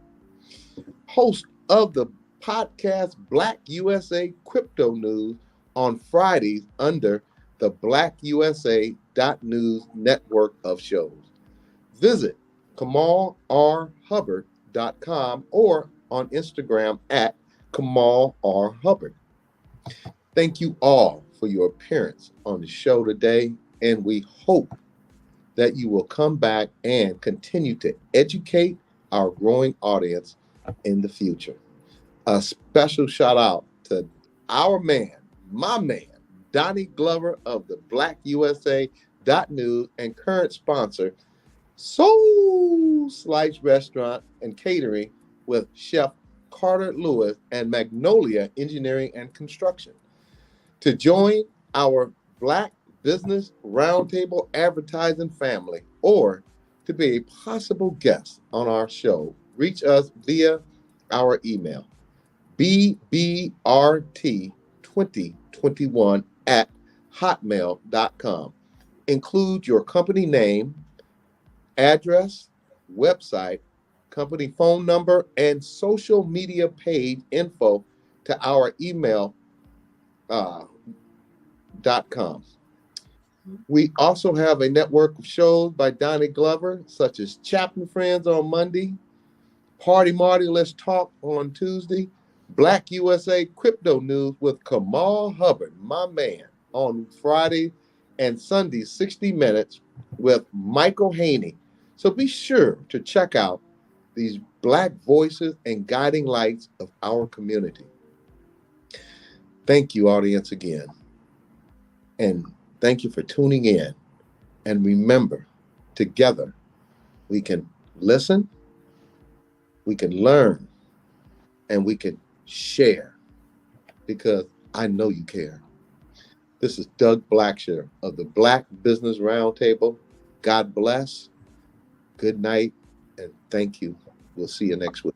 Host of the podcast Black USA Crypto News on Fridays under the BlackUSA.news network of shows. Visit KamalRHubbard.com or on Instagram at Kamal R. Hubbard. Thank you all for your appearance on the show today, and we hope that you will come back and continue to educate our growing audience in the future. A special shout out to our man, my man, Donnie Glover of the BlackUSA.news and current sponsor, so Slice Restaurant and Catering with Chef Carter Lewis and Magnolia Engineering and Construction. To join our Black Business Roundtable advertising family or to be a possible guest on our show, reach us via our email, bbrt2021@hotmail.com. Include your company name, address, website, company phone number, and social media page info to our email .com. We also have a network of shows by Donnie Glover, such as Chapman Friends on Monday, Party Marty Let's Talk on Tuesday, Black USA Crypto News with Kamal Hubbard, my man, on Friday, and Sunday, 60 Minutes with Michael Haney. So be sure to check out these Black voices and guiding lights of our community. Thank you, audience, again. And thank you for tuning in. And remember, together, we can listen, we can learn, and we can share, because I know you care. This is Doug Blacksher of the Black Business Roundtable. God bless, good night, and thank you. We'll see you next week.